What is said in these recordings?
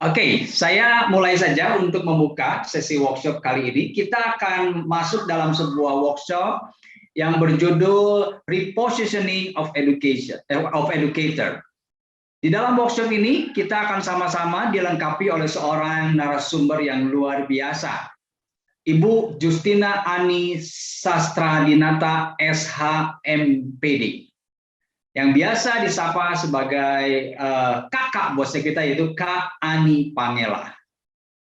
Oke, saya mulai saja untuk membuka sesi workshop kali ini. Kita akan masuk dalam sebuah workshop yang berjudul Repositioning of Educator. Di dalam workshop ini, kita akan sama-sama dilengkapi oleh seorang narasumber yang luar biasa. Ibu Justina Ani Sastradinata, SH.MPD. Yang biasa disapa sebagai kakak bosnya kita, yaitu Kak Ani Pangela.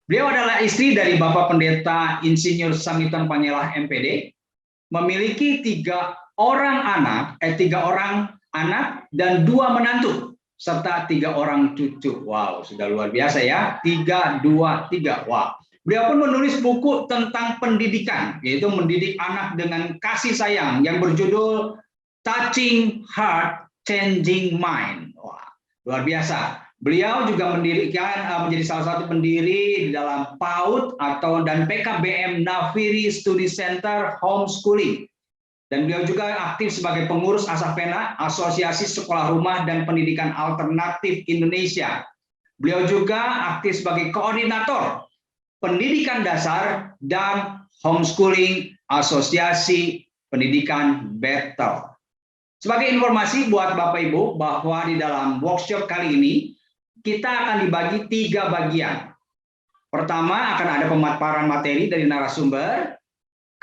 Beliau adalah istri dari Bapak Pendeta Insinyur Samiton Pangela, MPD, memiliki tiga orang anak dan 2 menantu, serta 3 orang cucu. Wow, sudah luar biasa ya, 3, 2, 3. Wow. Beliau pun menulis buku tentang pendidikan, yaitu mendidik anak dengan kasih sayang, yang berjudul Touching Heart, Changing Mind. Wah, luar biasa. Beliau juga menjadi salah satu pendiri di dalam PAUD dan PKBM Nafiri Study Center Homeschooling. Dan beliau juga aktif sebagai pengurus ASAPENA, Asosiasi Sekolah Rumah dan Pendidikan Alternatif Indonesia. Beliau juga aktif sebagai koordinator pendidikan dasar dan homeschooling Asosiasi Pendidikan Bethel. Sebagai informasi buat Bapak Ibu, bahwa di dalam workshop kali ini kita akan dibagi 3 bagian. Pertama, akan ada pemaparan materi dari narasumber.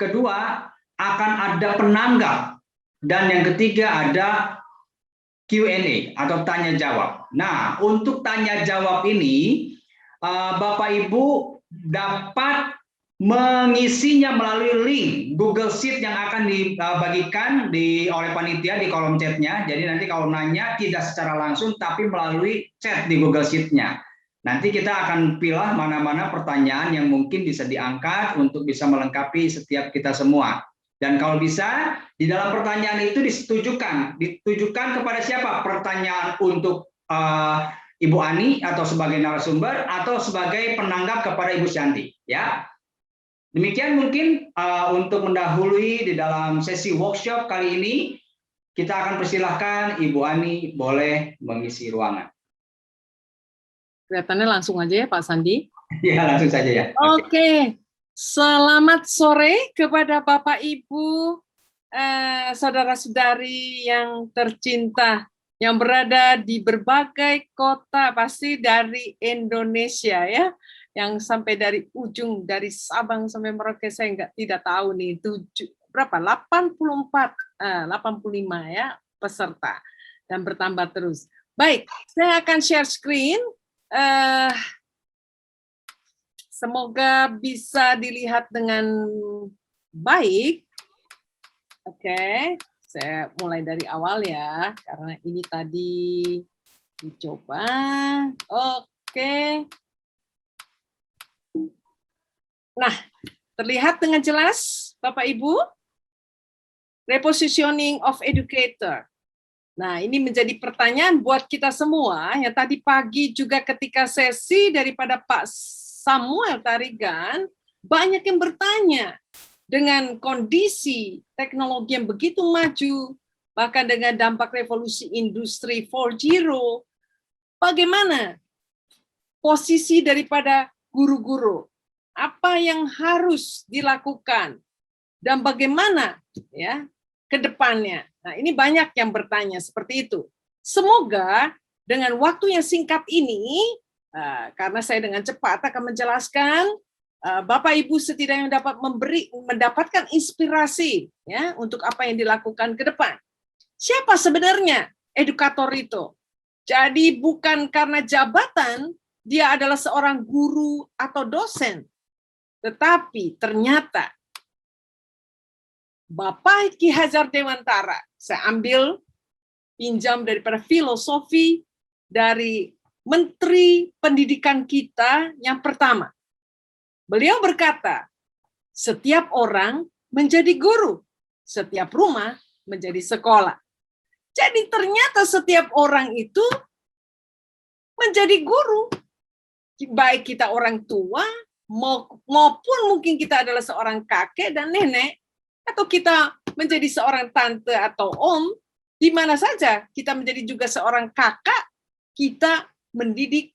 Kedua, akan ada penanggap. Dan yang ketiga ada Q&A atau tanya jawab. Nah, untuk tanya jawab ini, Bapak Ibu dapat mengisinya melalui link Google Sheet yang akan dibagikan oleh panitia di kolom chatnya. Jadi nanti kalau nanya tidak secara langsung, tapi melalui chat di Google Sheet-nya. Nanti kita akan pilih mana-mana pertanyaan yang mungkin bisa diangkat untuk bisa melengkapi setiap kita semua. Dan kalau bisa, di dalam pertanyaan itu ditujukan kepada siapa? Pertanyaan untuk Ibu Ani atau sebagai narasumber atau sebagai penanggap kepada Ibu Shanti, ya. Demikian mungkin untuk mendahului di dalam sesi workshop kali ini, kita akan persilahkan Ibu Ani boleh mengisi ruangan. Kelihatannya langsung aja ya Pak Sandi. Ya, langsung saja ya. Oke. Selamat sore kepada Bapak Ibu, saudara-saudari yang tercinta, yang berada di berbagai kota, pasti dari Indonesia ya. Yang sampai dari ujung, dari Sabang sampai Merauke, saya tidak tahu nih, berapa? 85 ya peserta, dan bertambah terus. Baik, saya akan share screen. Semoga bisa dilihat dengan baik. Oke, saya mulai dari awal ya, karena ini tadi dicoba. Oke. Nah, terlihat dengan jelas, Bapak Ibu? Repositioning of Educator. Nah, ini menjadi pertanyaan buat kita semua, yang tadi pagi juga ketika sesi daripada Pak Samuel Tarigan, banyak yang bertanya, dengan kondisi teknologi yang begitu maju, bahkan dengan dampak revolusi industri 4.0, bagaimana posisi daripada guru-guru? Apa yang harus dilakukan dan bagaimana ya ke depannya? Nah, ini banyak yang bertanya seperti itu. Semoga dengan waktu yang singkat ini, karena saya dengan cepat akan menjelaskan, Bapak Ibu setidaknya dapat mendapatkan inspirasi ya untuk apa yang dilakukan ke depan. Siapa sebenarnya edukator itu? Jadi bukan karena jabatan dia adalah seorang guru atau dosen, tetapi ternyata Bapak Ki Hajar Dewantara, saya ambil pinjam daripada filosofi dari Menteri Pendidikan kita yang pertama. Beliau berkata, setiap orang menjadi guru, setiap rumah menjadi sekolah. Jadi ternyata setiap orang itu menjadi guru. Baik kita orang tua, maupun mungkin kita adalah seorang kakek dan nenek, atau kita menjadi seorang tante atau om, di mana saja kita menjadi juga seorang kakak, kita mendidik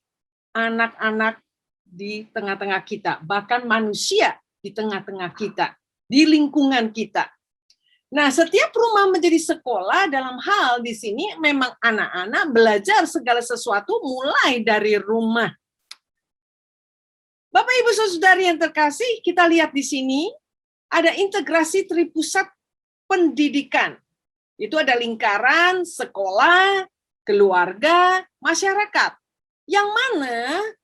anak-anak di tengah-tengah kita, bahkan manusia di tengah-tengah kita, di lingkungan kita. Nah, setiap rumah menjadi sekolah dalam hal di sini memang anak-anak belajar segala sesuatu mulai dari rumah. Bapak Ibu Saudari yang terkasih, kita lihat di sini ada integrasi tripusat pendidikan. Itu ada lingkaran, sekolah, keluarga, masyarakat. Yang mana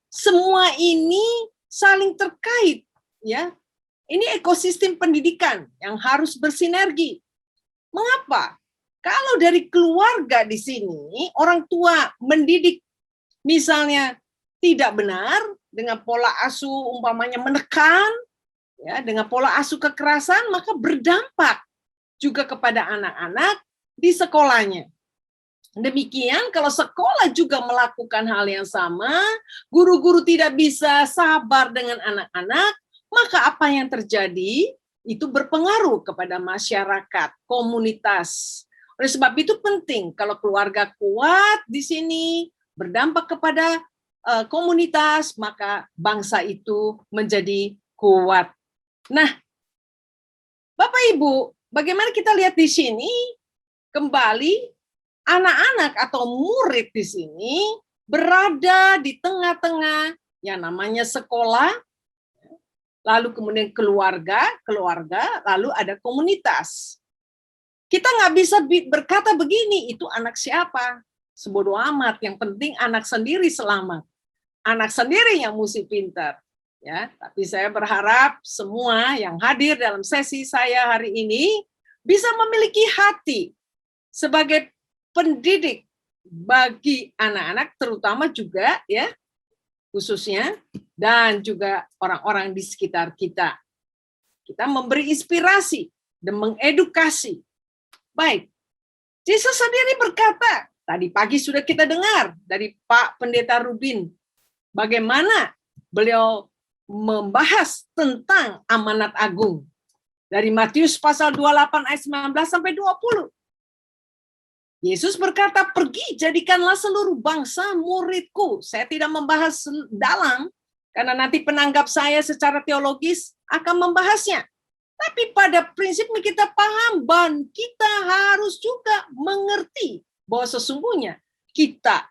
semua ini saling terkait, ya. Ini ekosistem pendidikan yang harus bersinergi. Mengapa? Kalau dari keluarga di sini, orang tua mendidik misalnya tidak benar, dengan pola asuh umpamanya menekan, ya, dengan pola asuh kekerasan, maka berdampak juga kepada anak-anak di sekolahnya. Demikian kalau sekolah juga melakukan hal yang sama, guru-guru tidak bisa sabar dengan anak-anak, maka apa yang terjadi itu berpengaruh kepada masyarakat, komunitas. Oleh sebab itu penting kalau keluarga kuat di sini berdampak kepada komunitas, maka bangsa itu menjadi kuat. Nah, Bapak Ibu, bagaimana kita lihat di sini kembali anak-anak atau murid di sini berada di tengah-tengah yang namanya sekolah, lalu kemudian keluarga, lalu ada komunitas. Kita nggak bisa berkata begini, itu anak siapa? Sebodoh amat, yang penting anak sendiri selamat. Anak sendiri yang mesti pintar. Ya, tapi saya berharap semua yang hadir dalam sesi saya hari ini bisa memiliki hati sebagai pendidik bagi anak-anak, terutama juga ya, khususnya, dan juga orang-orang di sekitar kita. Kita memberi inspirasi dan mengedukasi. Baik, Yesus sendiri berkata, tadi pagi sudah kita dengar dari Pak Pendeta Rubin, bagaimana beliau membahas tentang amanat agung. Dari Matius pasal 28 ayat 19 sampai 20. Yesus berkata, pergi jadikanlah seluruh bangsa muridku. Saya tidak membahas dalam, karena nanti penanggap saya secara teologis akan membahasnya. Tapi pada prinsipnya kita paham dan kita harus juga mengerti bahwa sesungguhnya kita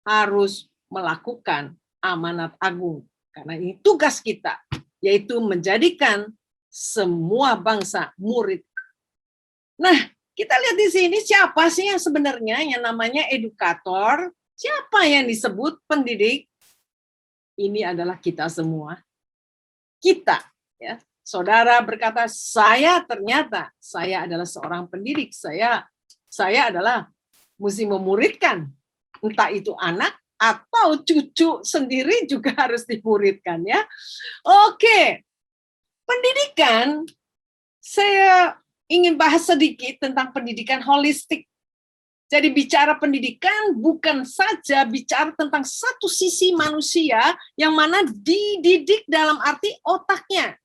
harus melakukan amanat agung. Karena ini tugas kita, yaitu menjadikan semua bangsa murid. Nah, kita lihat di sini siapa sih yang sebenarnya yang namanya edukator, siapa yang disebut pendidik? Ini adalah kita semua. Kita, ya. Saudara berkata, saya adalah seorang pendidik, saya adalah mesti memuridkan, entah itu anak atau cucu sendiri juga harus dimuridkan, ya. Oke, pendidikan, saya ingin bahas sedikit tentang pendidikan holistik. Jadi bicara pendidikan bukan saja bicara tentang satu sisi manusia yang mana dididik dalam arti otaknya.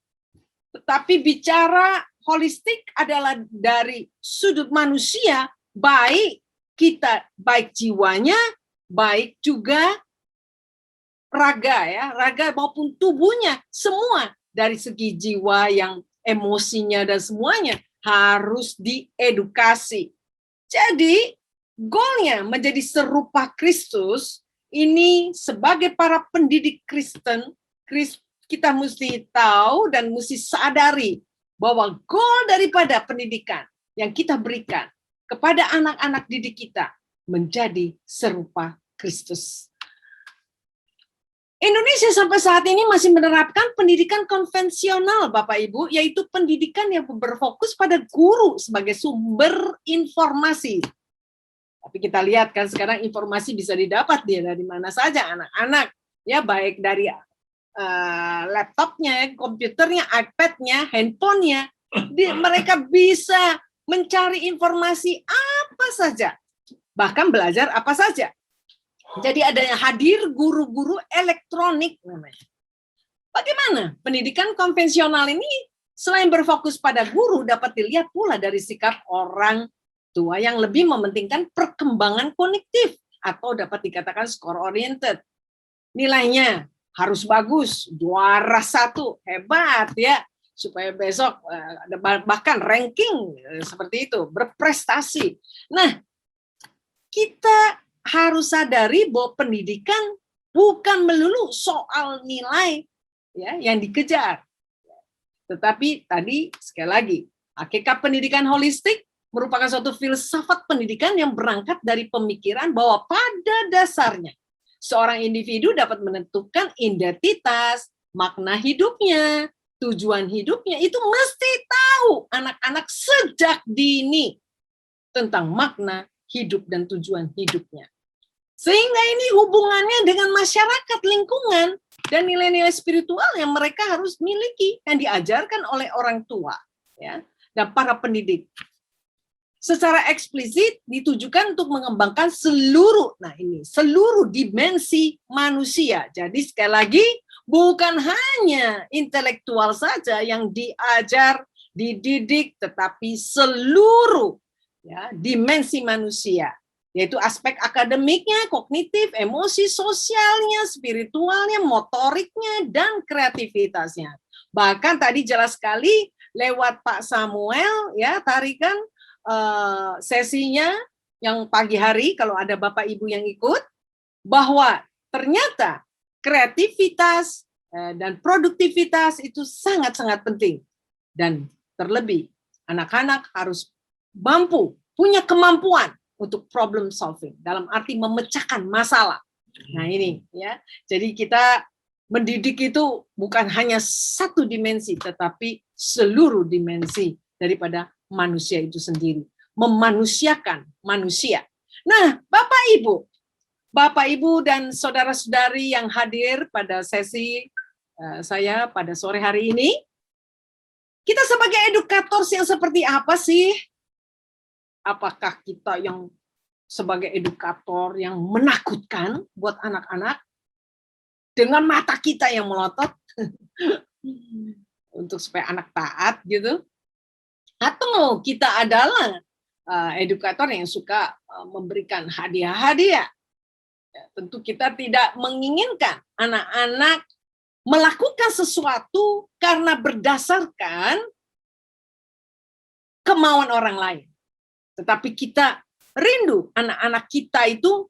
Tetapi bicara holistik adalah dari sudut manusia, baik kita, baik jiwanya, baik juga raga maupun tubuhnya, semua dari segi jiwa yang emosinya dan semuanya harus diedukasi. Jadi, goalnya menjadi serupa Kristus, ini sebagai para pendidik Kristen, kita mesti tahu dan mesti sadari bahwa goal daripada pendidikan yang kita berikan kepada anak-anak didik kita menjadi serupa Kristus. Indonesia sampai saat ini masih menerapkan pendidikan konvensional, Bapak Ibu, yaitu pendidikan yang berfokus pada guru sebagai sumber informasi. Tapi kita lihat kan sekarang informasi bisa didapat dari mana saja anak-anak, ya baik dari laptopnya, komputernya, iPad-nya, handphonenya, mereka bisa mencari informasi apa saja, bahkan belajar apa saja. Jadi adanya hadir guru-guru elektronik namanya. Bagaimana pendidikan konvensional ini selain berfokus pada guru dapat dilihat pula dari sikap orang tua yang lebih mementingkan perkembangan kognitif atau dapat dikatakan score oriented. nilainya harus bagus, juara 1, hebat ya, supaya besok ada bahkan ranking seperti itu, berprestasi. Nah, kita harus sadari bahwa pendidikan bukan melulu soal nilai ya yang dikejar. Tetapi tadi sekali lagi, hakikat pendidikan holistik merupakan suatu filsafat pendidikan yang berangkat dari pemikiran bahwa pada dasarnya seorang individu dapat menentukan identitas, makna hidupnya, tujuan hidupnya. Itu mesti tahu anak-anak sejak dini tentang makna hidup dan tujuan hidupnya. Sehingga ini hubungannya dengan masyarakat, lingkungan, dan nilai-nilai spiritual yang mereka harus miliki, yang diajarkan oleh orang tua ya, dan para pendidik. Secara eksplisit ditujukan untuk mengembangkan seluruh dimensi manusia. Jadi sekali lagi, bukan hanya intelektual saja yang diajar, dididik, tetapi seluruh ya, dimensi manusia, yaitu aspek akademiknya, kognitif, emosi, sosialnya, spiritualnya, motoriknya, dan kreativitasnya. Bahkan tadi jelas sekali lewat Pak Samuel ya, tarikan sesinya yang pagi hari, kalau ada Bapak Ibu yang ikut, bahwa ternyata kreativitas dan produktivitas itu sangat-sangat penting. Dan terlebih, anak-anak harus mampu, punya kemampuan untuk problem solving, dalam arti memecahkan masalah. Nah ini ya, jadi kita mendidik itu bukan hanya satu dimensi, tetapi seluruh dimensi daripada manusia itu sendiri, memanusiakan manusia. Nah, Bapak Ibu dan saudara-saudari yang hadir pada sesi saya pada sore hari ini, kita sebagai edukator yang seperti apa sih? Apakah kita yang sebagai edukator yang menakutkan buat anak-anak dengan mata kita yang melotot untuk supaya anak taat gitu? Atau kita adalah edukator yang suka memberikan hadiah-hadiah? Ya, tentu kita tidak menginginkan anak-anak melakukan sesuatu karena berdasarkan kemauan orang lain. Tetapi kita rindu anak-anak kita itu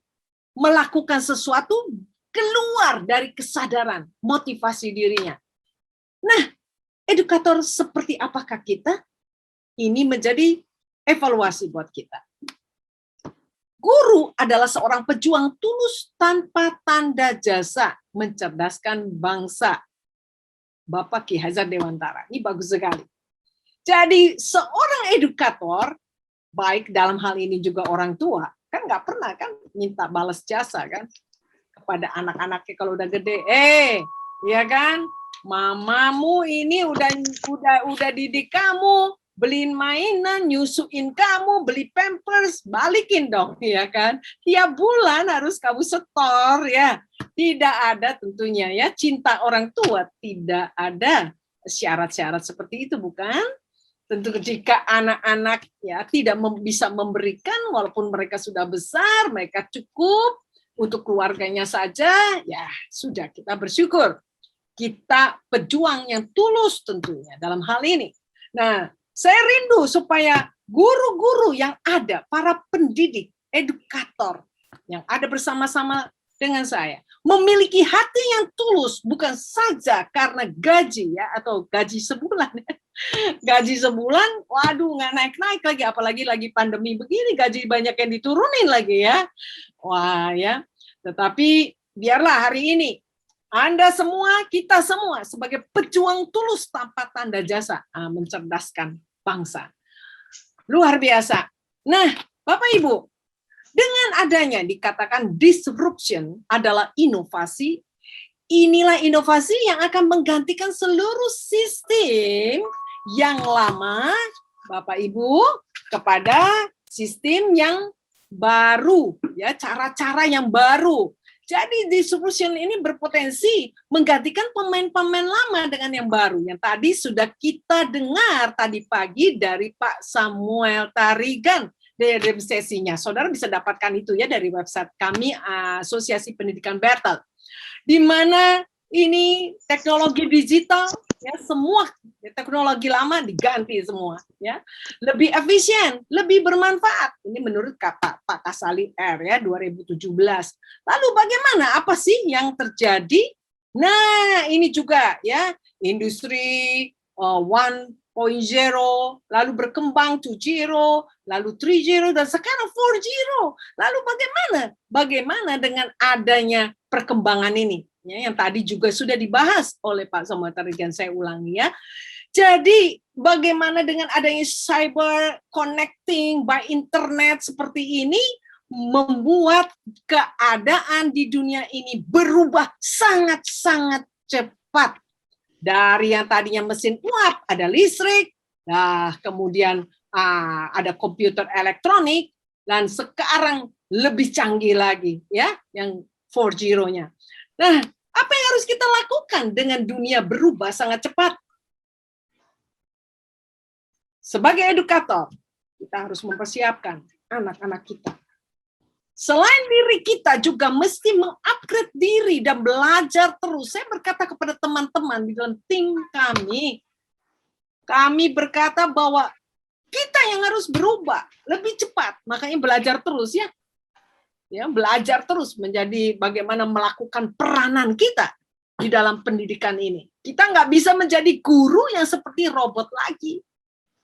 melakukan sesuatu keluar dari kesadaran, motivasi dirinya. Nah, edukator seperti apakah kita? Ini menjadi evaluasi buat kita. Guru adalah seorang pejuang tulus tanpa tanda jasa, mencerdaskan bangsa. Bapak Ki Hajar Dewantara, ini bagus sekali. Jadi seorang edukator, baik dalam hal ini juga orang tua, kan nggak pernah kan minta balas jasa kan kepada anak-anaknya kalau udah gede. Ya kan, mamamu ini udah didik kamu, beliin mainan, nyusuin kamu, beli pampers, balikin dong, ya kan? Tiap bulan harus kamu setor, ya. Tidak ada tentunya ya, cinta orang tua tidak ada syarat-syarat seperti itu, bukan? Tentu jika anak-anak ya tidak bisa memberikan, walaupun mereka sudah besar, mereka cukup untuk keluarganya saja, ya sudah, kita bersyukur. Kita pejuang yang tulus tentunya dalam hal ini. Nah, saya rindu supaya guru-guru yang ada, para pendidik, edukator yang ada bersama-sama dengan saya, memiliki hati yang tulus, bukan saja karena gaji ya atau gaji sebulan. Gaji sebulan, waduh nggak naik-naik lagi, apalagi lagi pandemi begini, gaji banyak yang diturunin lagi ya. Wah ya, tetapi biarlah hari ini Anda semua, kita semua sebagai pejuang tulus tanpa tanda jasa mencerdaskan bangsa. Luar biasa. Nah, Bapak Ibu, dengan adanya dikatakan disruption adalah inovasi, inilah inovasi yang akan menggantikan seluruh sistem yang lama, Bapak Ibu, kepada sistem yang baru, ya, cara-cara yang baru. Jadi disruption ini berpotensi menggantikan pemain-pemain lama dengan yang baru. Yang tadi sudah kita dengar tadi pagi dari Pak Samuel Tarigan dari sesinya. Saudara bisa dapatkan itu ya dari website kami, Asosiasi Pendidikan Bertel. di mana ini teknologi digital, ya semua teknologi lama diganti semua, ya lebih efisien, lebih bermanfaat. Ini menurut kata Pak Kasali R ya 2017. Lalu bagaimana? Apa sih yang terjadi? Nah ini juga ya industri 1.0, lalu berkembang 2.0, lalu 3.0, dan sekarang 4.0. Lalu bagaimana dengan adanya perkembangan ini? Ya, yang tadi juga sudah dibahas oleh Pak Samuel Tarigan, saya ulangi ya. Jadi bagaimana dengan adanya cyber connecting by internet seperti ini membuat keadaan di dunia ini berubah sangat-sangat cepat. Dari yang tadinya mesin uap, ada listrik, nah kemudian ada komputer elektronik, dan sekarang lebih canggih lagi ya, yang 4.0-nya. Nah, apa yang harus kita lakukan dengan dunia berubah sangat cepat? Sebagai edukator, kita harus mempersiapkan anak-anak kita. Selain diri kita juga mesti mengupgrade diri dan belajar terus. Saya berkata kepada teman-teman di dalam tim kami berkata bahwa kita yang harus berubah lebih cepat, makanya belajar terus ya. Ya, belajar terus menjadi bagaimana melakukan peranan kita di dalam pendidikan ini. Kita nggak bisa menjadi guru yang seperti robot lagi.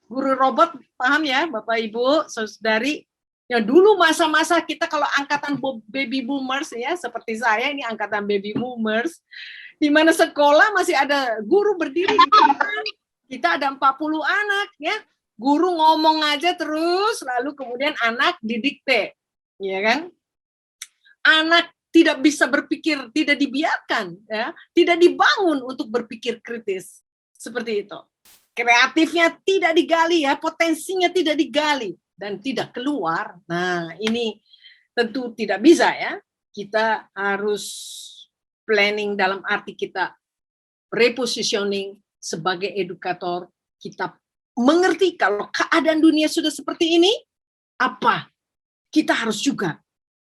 Guru robot, paham ya Bapak Ibu, saudari? Ya dulu masa-masa kita kalau angkatan baby boomers ya, seperti saya ini angkatan baby boomers, di mana sekolah masih ada guru berdiri di depan, kita ada 40 anak ya. Guru ngomong aja terus, lalu kemudian anak didikte. Ya kan? Anak tidak bisa berpikir, tidak dibiarkan, ya, tidak dibangun untuk berpikir kritis seperti itu. Kreatifnya tidak digali, ya, potensinya tidak digali dan tidak keluar. Nah, ini tentu tidak bisa ya. Kita harus planning dalam arti kita repositioning sebagai edukator. Kita mengerti kalau keadaan dunia sudah seperti ini, apa kita harus juga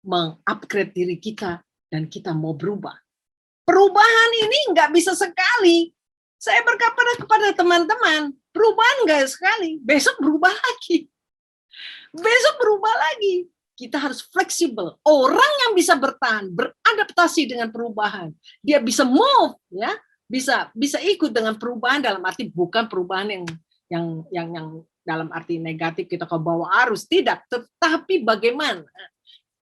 mengupgrade diri kita dan kita mau berubah. Perubahan ini nggak bisa sekali. Saya berkata kepada teman-teman, perubahan nggak sekali, besok berubah lagi. Besok berubah lagi. Kita harus fleksibel. Orang yang bisa bertahan, beradaptasi dengan perubahan, dia bisa move, ya, bisa ikut dengan perubahan dalam arti bukan perubahan yang dalam arti negatif kita ke bawah arus, tidak. Tetapi bagaimana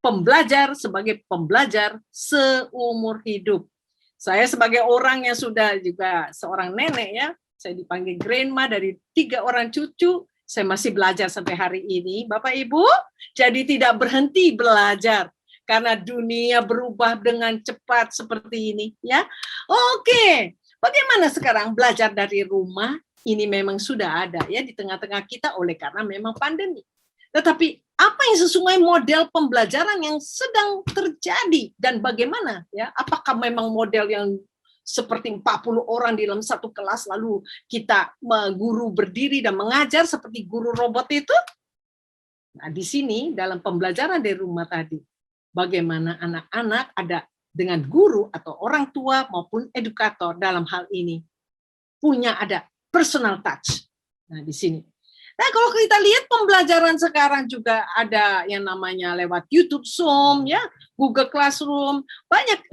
pembelajar sebagai pembelajar seumur hidup. Saya sebagai orang yang sudah juga seorang nenek ya, saya dipanggil grandma dari 3 orang cucu, saya masih belajar sampai hari ini, Bapak Ibu. Jadi tidak berhenti belajar karena dunia berubah dengan cepat seperti ini ya. Oke, bagaimana sekarang belajar dari rumah? Ini memang sudah ada ya di tengah-tengah kita oleh karena memang pandemi. Tetapi apa yang sesuai model pembelajaran yang sedang terjadi dan bagaimana ya? Apakah memang model yang seperti 40 orang di dalam satu kelas lalu kita guru berdiri dan mengajar seperti guru robot itu? Nah, di sini dalam pembelajaran dari rumah tadi, bagaimana anak-anak ada dengan guru atau orang tua maupun edukator dalam hal ini punya ada personal touch. Nah, di sini. Nah, kalau kita lihat pembelajaran sekarang juga ada yang namanya lewat YouTube, Zoom, ya, Google Classroom, banyak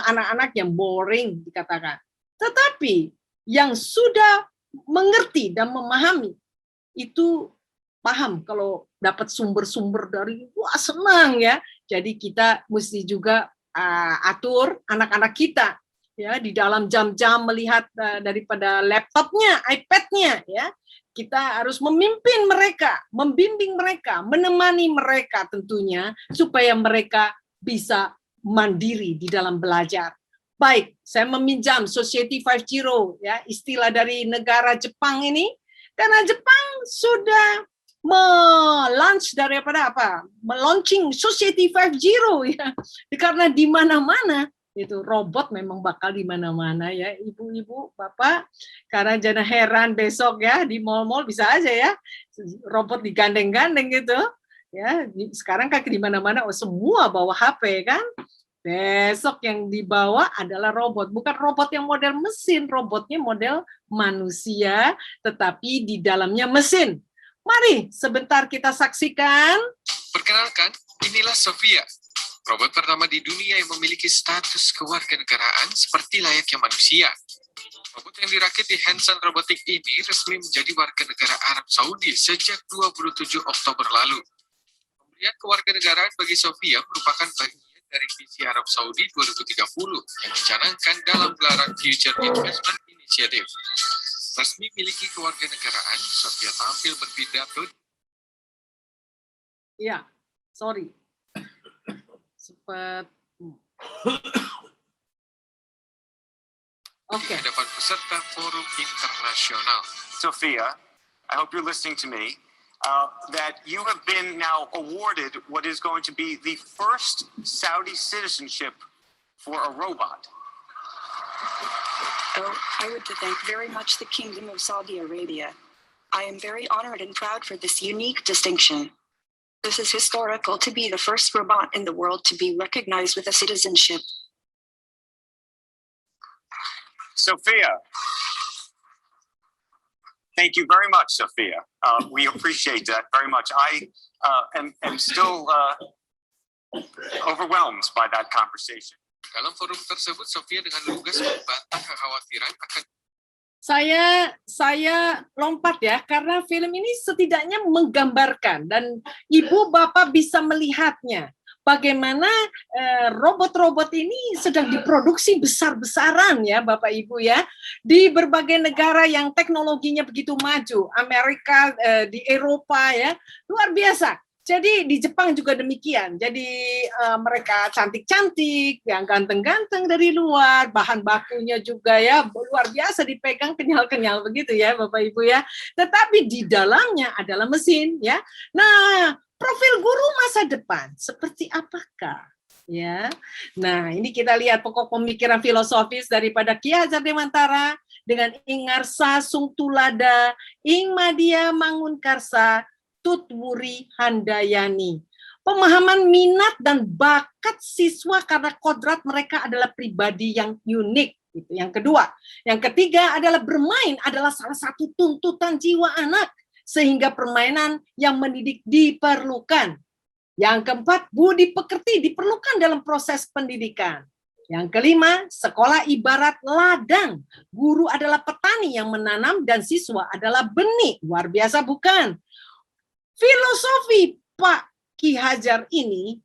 anak-anak yang boring dikatakan. Tetapi yang sudah mengerti dan memahami itu paham kalau dapat sumber-sumber dari wah senang ya. Jadi kita mesti juga atur anak-anak kita ya di dalam jam-jam melihat daripada laptopnya, iPad-nya ya. Kita harus memimpin mereka, membimbing mereka, menemani mereka tentunya supaya mereka bisa mandiri di dalam belajar. Baik, saya meminjam Society 5.0 ya, istilah dari negara Jepang ini karena Jepang sudah me-launch daripada apa? Me-launching Society 5.0 ya. Karena di mana-mana itu robot memang bakal di mana-mana ya, ibu-ibu, bapak, karena jangan heran besok ya di mall-mall bisa aja ya robot digandeng-gandeng gitu ya. Sekarang kan di mana-mana semua bawa HP kan. Besok yang dibawa adalah robot, bukan robot yang model mesin, robotnya model manusia, tetapi di dalamnya mesin. Mari sebentar kita saksikan. Perkenalkan, inilah Sophia, robot pertama di dunia yang memiliki status kewarganegaraan seperti layaknya manusia. Robot yang dirakit di Hanson Robotics ini resmi menjadi warga negara Arab Saudi sejak 27 Oktober lalu. Pemberian kewarganegaraan bagi Sophia merupakan bagian dari visi Arab Saudi 2030 yang dicanangkan dalam gelaran Future Investment Initiative. Resmi miliki kewarganegaraan, Sophia tampil berpidato. Ya, sorry. Sempat. Di hadapan peserta forum internasional. Sophia, I hope you're listening to me, that you have been now awarded what is going to be the first Saudi citizenship for a robot. Oh, I would thank very much the Kingdom of Saudi Arabia. I am very honored and proud for this unique distinction. This is historical to be the first robot in the world to be recognized with a citizenship. Sophia, thank you very much, Sophia. We appreciate that very much. I am still overwhelmed by that conversation. Dalam forum tersebut, Sophia dengan lugas membantah kekhawatiran akan Saya lompat ya, karena film ini setidaknya menggambarkan dan ibu bapak bisa melihatnya. Bagaimana robot-robot ini sedang diproduksi besar-besaran ya Bapak Ibu ya, di berbagai negara yang teknologinya begitu maju, Amerika, di Eropa ya, luar biasa. Jadi di Jepang juga demikian. Jadi mereka cantik-cantik, yang ganteng-ganteng dari luar, bahan bakunya juga ya luar biasa dipegang kenyal-kenyal begitu ya Bapak Ibu ya. Tetapi di dalamnya adalah mesin ya. Nah, profil guru masa depan seperti apakah? Ya. Nah, ini kita lihat pokok pemikiran filosofis daripada Ki Hajar Dewantara dengan Ingarsa Sungtulada, Ing Madia Mangunkarsa, Tutwuri Handayani. Pemahaman minat dan bakat siswa karena kodrat mereka adalah pribadi yang unik. Gitu. Yang kedua. Yang ketiga adalah bermain adalah salah satu tuntutan jiwa anak. Sehingga permainan yang mendidik diperlukan. Yang keempat, budi pekerti diperlukan dalam proses pendidikan. Yang kelima, sekolah ibarat ladang. Guru adalah petani yang menanam dan siswa adalah benih. Luar biasa bukan? Filosofi Pak Ki Hajar ini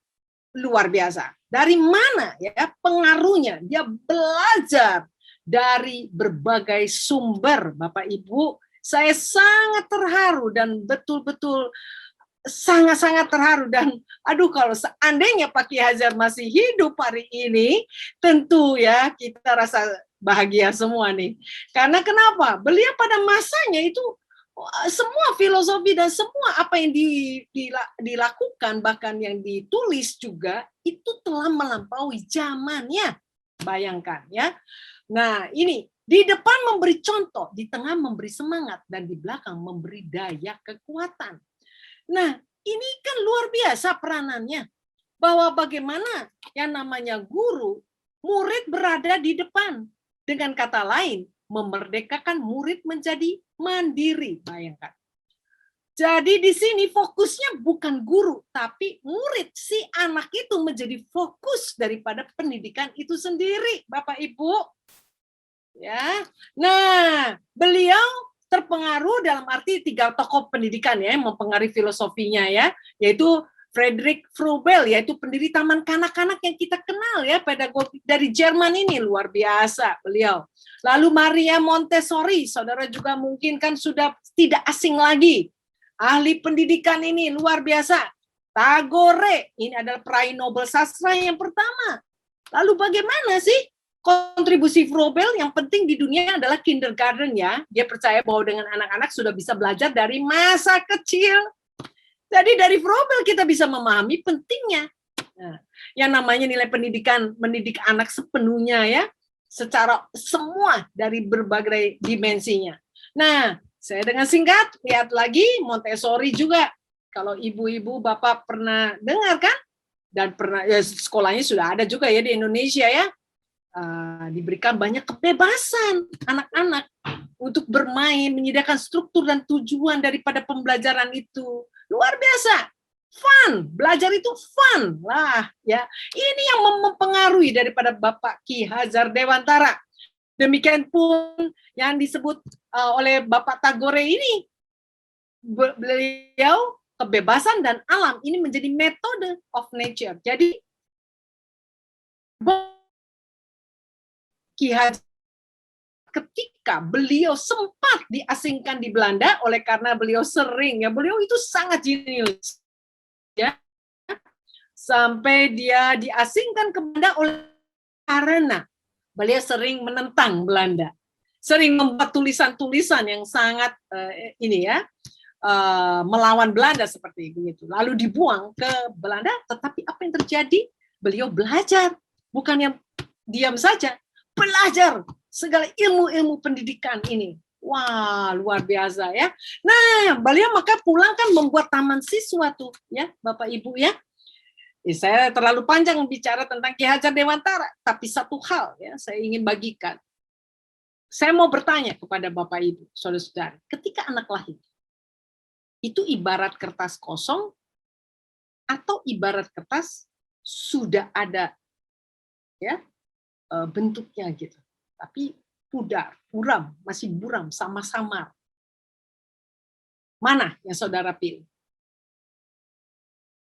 luar biasa. Dari mana ya pengaruhnya? Dia belajar dari berbagai sumber, Bapak Ibu. Saya sangat terharu dan betul-betul sangat-sangat terharu dan aduh kalau seandainya Pak Ki Hajar masih hidup hari ini, tentu ya kita rasa bahagia semua nih. Karena kenapa? Beliau pada masanya itu semua filosofi dan semua apa yang dilakukan bahkan yang ditulis juga itu telah melampaui zamannya. Bayangkan ya. Nah, ini di depan memberi contoh, di tengah memberi semangat dan di belakang memberi daya kekuatan. Nah, ini kan luar biasa peranannya. Bahwa bagaimana yang namanya guru, murid berada di depan. Dengan kata lain, memerdekakan murid menjadi mandiri, bayangkan. Jadi di sini fokusnya bukan guru, tapi murid, si anak itu menjadi fokus daripada pendidikan itu sendiri, Bapak Ibu. Ya, nah beliau terpengaruh dalam arti 3 tokoh pendidikan ya, yang mempengaruhi filosofinya ya, yaitu Friedrich Froebel, yaitu pendiri taman kanak-kanak yang kita kenal ya, pedagogi dari Jerman ini luar biasa beliau. Lalu Maria Montessori, saudara juga mungkin kan sudah tidak asing lagi. Ahli pendidikan ini luar biasa. Tagore, ini adalah peraih Nobel sastra yang pertama. Lalu bagaimana sih kontribusi Froebel? Yang penting di dunia adalah kindergarten ya. Dia percaya bahwa dengan anak-anak sudah bisa belajar dari masa kecil. Jadi dari Froebel kita bisa memahami pentingnya. Nah, yang namanya nilai pendidikan, mendidik anak sepenuhnya ya, secara semua dari berbagai dimensinya. Nah, saya dengan singkat lihat lagi Montessori juga. Kalau ibu-ibu bapak pernah dengar kan? dan pernah ya, sekolahnya sudah ada juga ya di Indonesia ya. Diberikan banyak kebebasan anak-anak untuk bermain, menyediakan struktur dan tujuan daripada pembelajaran itu. Luar biasa. Fun, belajar itu fun lah ya. Ini yang mempengaruhi daripada Bapak Ki Hajar Dewantara. Demikian pun yang disebut oleh Bapak Tagore ini. Beliau kebebasan dan alam ini menjadi metode of nature. Jadi Ki Hajar ketika beliau sempat diasingkan di Belanda oleh karena beliau sering ya, beliau itu sangat jenius ya, sampai dia diasingkan ke Belanda oleh karena beliau sering menentang Belanda, sering membuat tulisan-tulisan yang sangat melawan Belanda seperti itu. Lalu dibuang ke Belanda, tetapi apa yang terjadi? Beliau belajar, bukan yang diam saja, belajar segala ilmu-ilmu pendidikan ini. Wah, luar biasa ya. Nah, beliau maka pulang kan membuat taman siswa tuh ya, Bapak Ibu ya. Saya terlalu panjang bicara tentang Ki Hajar Dewantara, tapi satu hal ya saya ingin bagikan. Saya mau bertanya kepada Bapak Ibu, saudara-saudara, ketika anak lahir, itu ibarat kertas kosong atau ibarat kertas sudah ada ya bentuknya gitu, tapi pudar, buram, masih buram, sama-sama. Mana yang saudara pilih?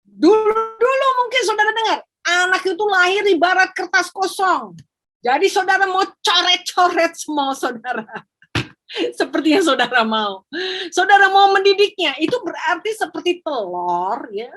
Dulu mungkin saudara dengar, anak itu lahir ibarat kertas kosong. Jadi saudara mau coret-coret semua saudara. Seperti yang saudara mau. Saudara mau mendidiknya, itu berarti seperti telur ya.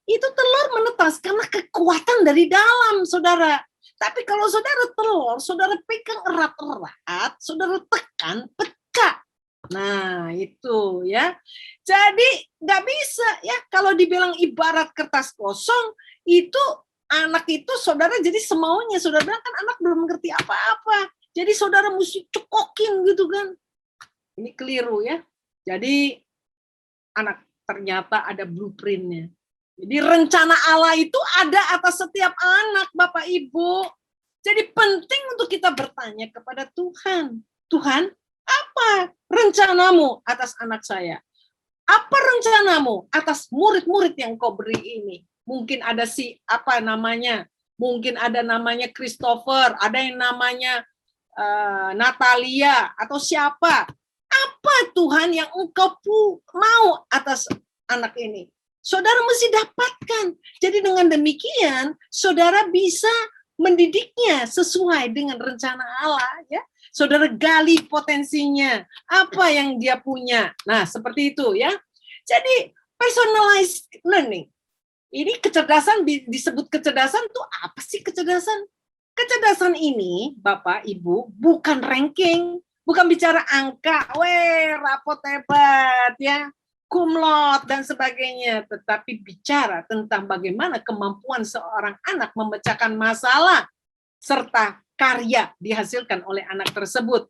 Itu telur menetas karena kekuatan dari dalam saudara. Tapi kalau saudara telur, saudara pegang erat-erat, saudara tekan, pecah. Nah, itu ya. Jadi nggak bisa ya kalau dibilang ibarat kertas kosong, itu anak itu saudara jadi semaunya. Saudara bilang kan anak belum mengerti apa-apa. Jadi saudara mesti cekokin gitu kan. Ini keliru ya. Jadi anak ternyata ada blueprint-nya. Jadi rencana Allah itu ada atas setiap anak, Bapak Ibu. Jadi penting untuk kita bertanya kepada Tuhan. Tuhan, apa rencanamu atas anak saya? Apa rencanamu atas murid-murid yang kau beri ini? Mungkin ada mungkin ada namanya Christopher, ada yang namanya Natalia, atau siapa. Apa Tuhan yang engkau mau atas anak ini? Saudara mesti dapatkan. Jadi dengan demikian, saudara bisa mendidiknya sesuai dengan rencana Allah. Ya, saudara gali potensinya, apa yang dia punya. Nah, seperti itu ya. Jadi personalized learning. Ini kecerdasan, disebut kecerdasan tuh apa sih kecerdasan? Kecerdasan ini, Bapak, Ibu, bukan ranking, bukan bicara angka, rapot hebat ya. Cum laude dan sebagainya, tetapi bicara tentang bagaimana kemampuan seorang anak memecahkan masalah serta karya dihasilkan oleh anak tersebut.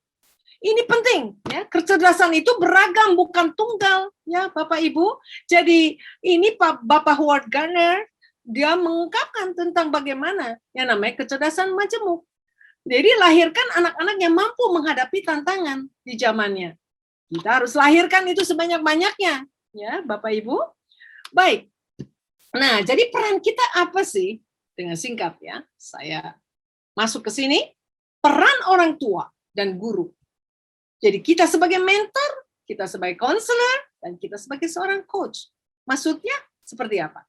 Ini penting ya, kecerdasan itu beragam bukan tunggal ya Bapak Ibu. Jadi ini Bapak Howard Gardner dia mengungkapkan tentang bagaimana yang namanya kecerdasan majemuk. Jadi lahirkan anak-anak yang mampu menghadapi tantangan di zamannya. Kita harus lahirkan itu sebanyak-banyaknya, ya Bapak Ibu. Baik. Nah, jadi peran kita apa sih? Dengan singkat ya, saya masuk ke sini. Peran orang tua dan guru. Jadi kita sebagai mentor, kita sebagai konselor, dan kita sebagai seorang coach. Maksudnya seperti apa?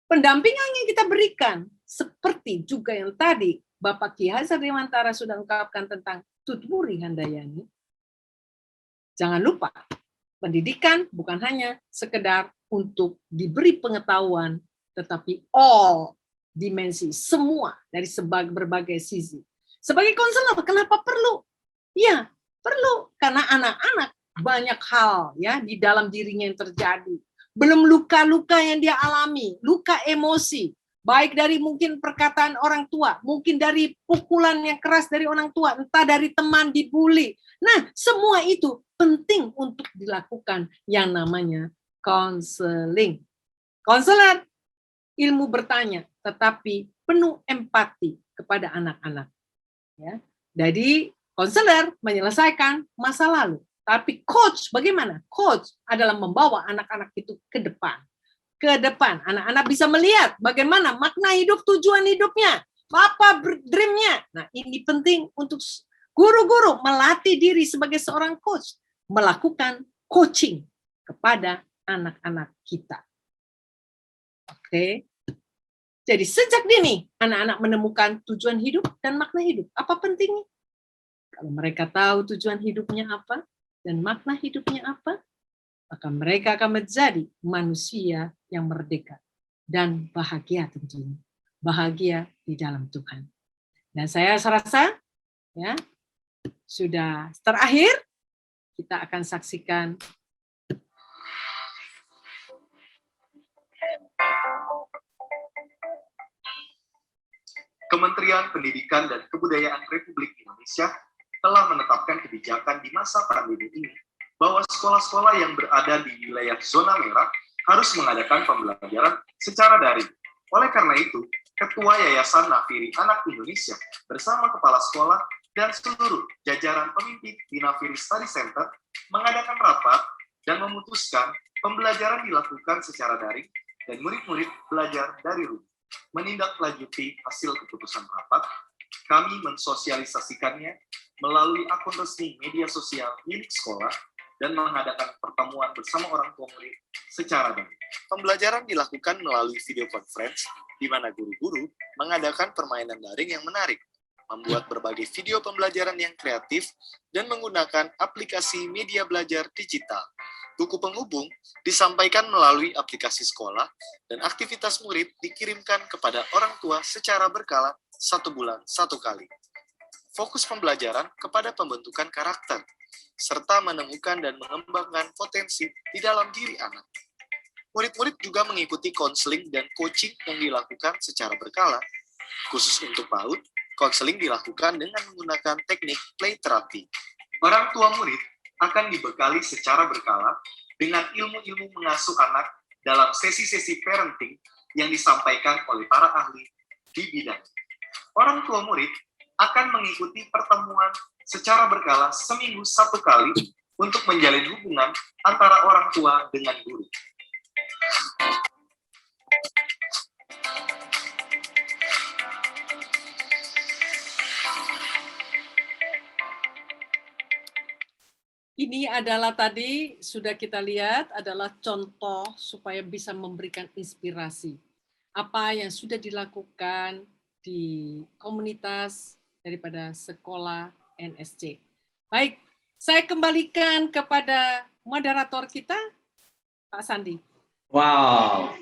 Pendampingan yang kita berikan, seperti juga yang tadi Bapak Ki Hajar Dewantara sudah ungkapkan tentang Tutwuri Handayani. Jangan lupa, pendidikan bukan hanya sekedar untuk diberi pengetahuan, tetapi all dimensi, semua dari berbagai sisi. Sebagai konselor, kenapa perlu? Ya, perlu karena anak-anak banyak hal ya di dalam dirinya yang terjadi. Belum luka-luka yang dia alami, luka emosi, baik dari mungkin perkataan orang tua, mungkin dari pukulan yang keras dari orang tua, entah dari teman dibully. Nah, semua itu penting untuk dilakukan yang namanya konseling. Konselor, ilmu bertanya, tetapi penuh empati kepada anak-anak. Ya. Jadi konselor menyelesaikan masa lalu, tapi coach bagaimana? Coach adalah membawa anak-anak itu ke depan. Ke depan, anak-anak bisa melihat bagaimana makna hidup, tujuan hidupnya, apa dream-nya. Nah, ini penting untuk guru-guru melatih diri sebagai seorang coach, melakukan coaching kepada anak-anak kita. Oke. Jadi sejak dini anak-anak menemukan tujuan hidup dan makna hidup. Apa pentingnya? Kalau mereka tahu tujuan hidupnya apa dan makna hidupnya apa, maka mereka akan menjadi manusia yang merdeka dan bahagia tentunya. Bahagia di dalam Tuhan. Dan saya rasa ya sudah terakhir kita akan saksikan Kementerian Pendidikan dan Kebudayaan Republik Indonesia telah menetapkan kebijakan di masa pandemi ini bahwa sekolah-sekolah yang berada di wilayah zona merah harus mengadakan pembelajaran secara daring. Oleh karena itu, Ketua Yayasan Nafiri Anak Indonesia bersama kepala sekolah dan seluruh jajaran pemimpin di Nafiri Study Center mengadakan rapat dan memutuskan pembelajaran dilakukan secara daring dan murid-murid belajar dari rumah. Menindaklanjuti hasil keputusan rapat, kami mensosialisasikannya melalui akun resmi media sosial milik sekolah dan mengadakan pertemuan bersama orang tua murid secara daring. Pembelajaran dilakukan melalui video conference, di mana guru-guru mengadakan permainan daring yang menarik, membuat berbagai video pembelajaran yang kreatif, dan menggunakan aplikasi media belajar digital. Buku penghubung disampaikan melalui aplikasi sekolah, dan aktivitas murid dikirimkan kepada orang tua secara berkala 1 bulan 1 kali. Fokus pembelajaran kepada pembentukan karakter, serta menemukan dan mengembangkan potensi di dalam diri anak. Murid-murid juga mengikuti konseling dan coaching yang dilakukan secara berkala. Khusus untuk PAUD, konseling dilakukan dengan menggunakan teknik play therapy. Orang tua murid akan dibekali secara berkala dengan ilmu-ilmu mengasuh anak dalam sesi-sesi parenting yang disampaikan oleh para ahli di bidang. Orang tua murid akan mengikuti pertemuan secara berkala seminggu 1 kali untuk menjalin hubungan antara orang tua dengan guru. Ini adalah tadi sudah kita lihat adalah contoh supaya bisa memberikan inspirasi. Apa yang sudah dilakukan di komunitas daripada sekolah NSC. Baik, saya kembalikan kepada moderator kita, Pak Sandi. Wow,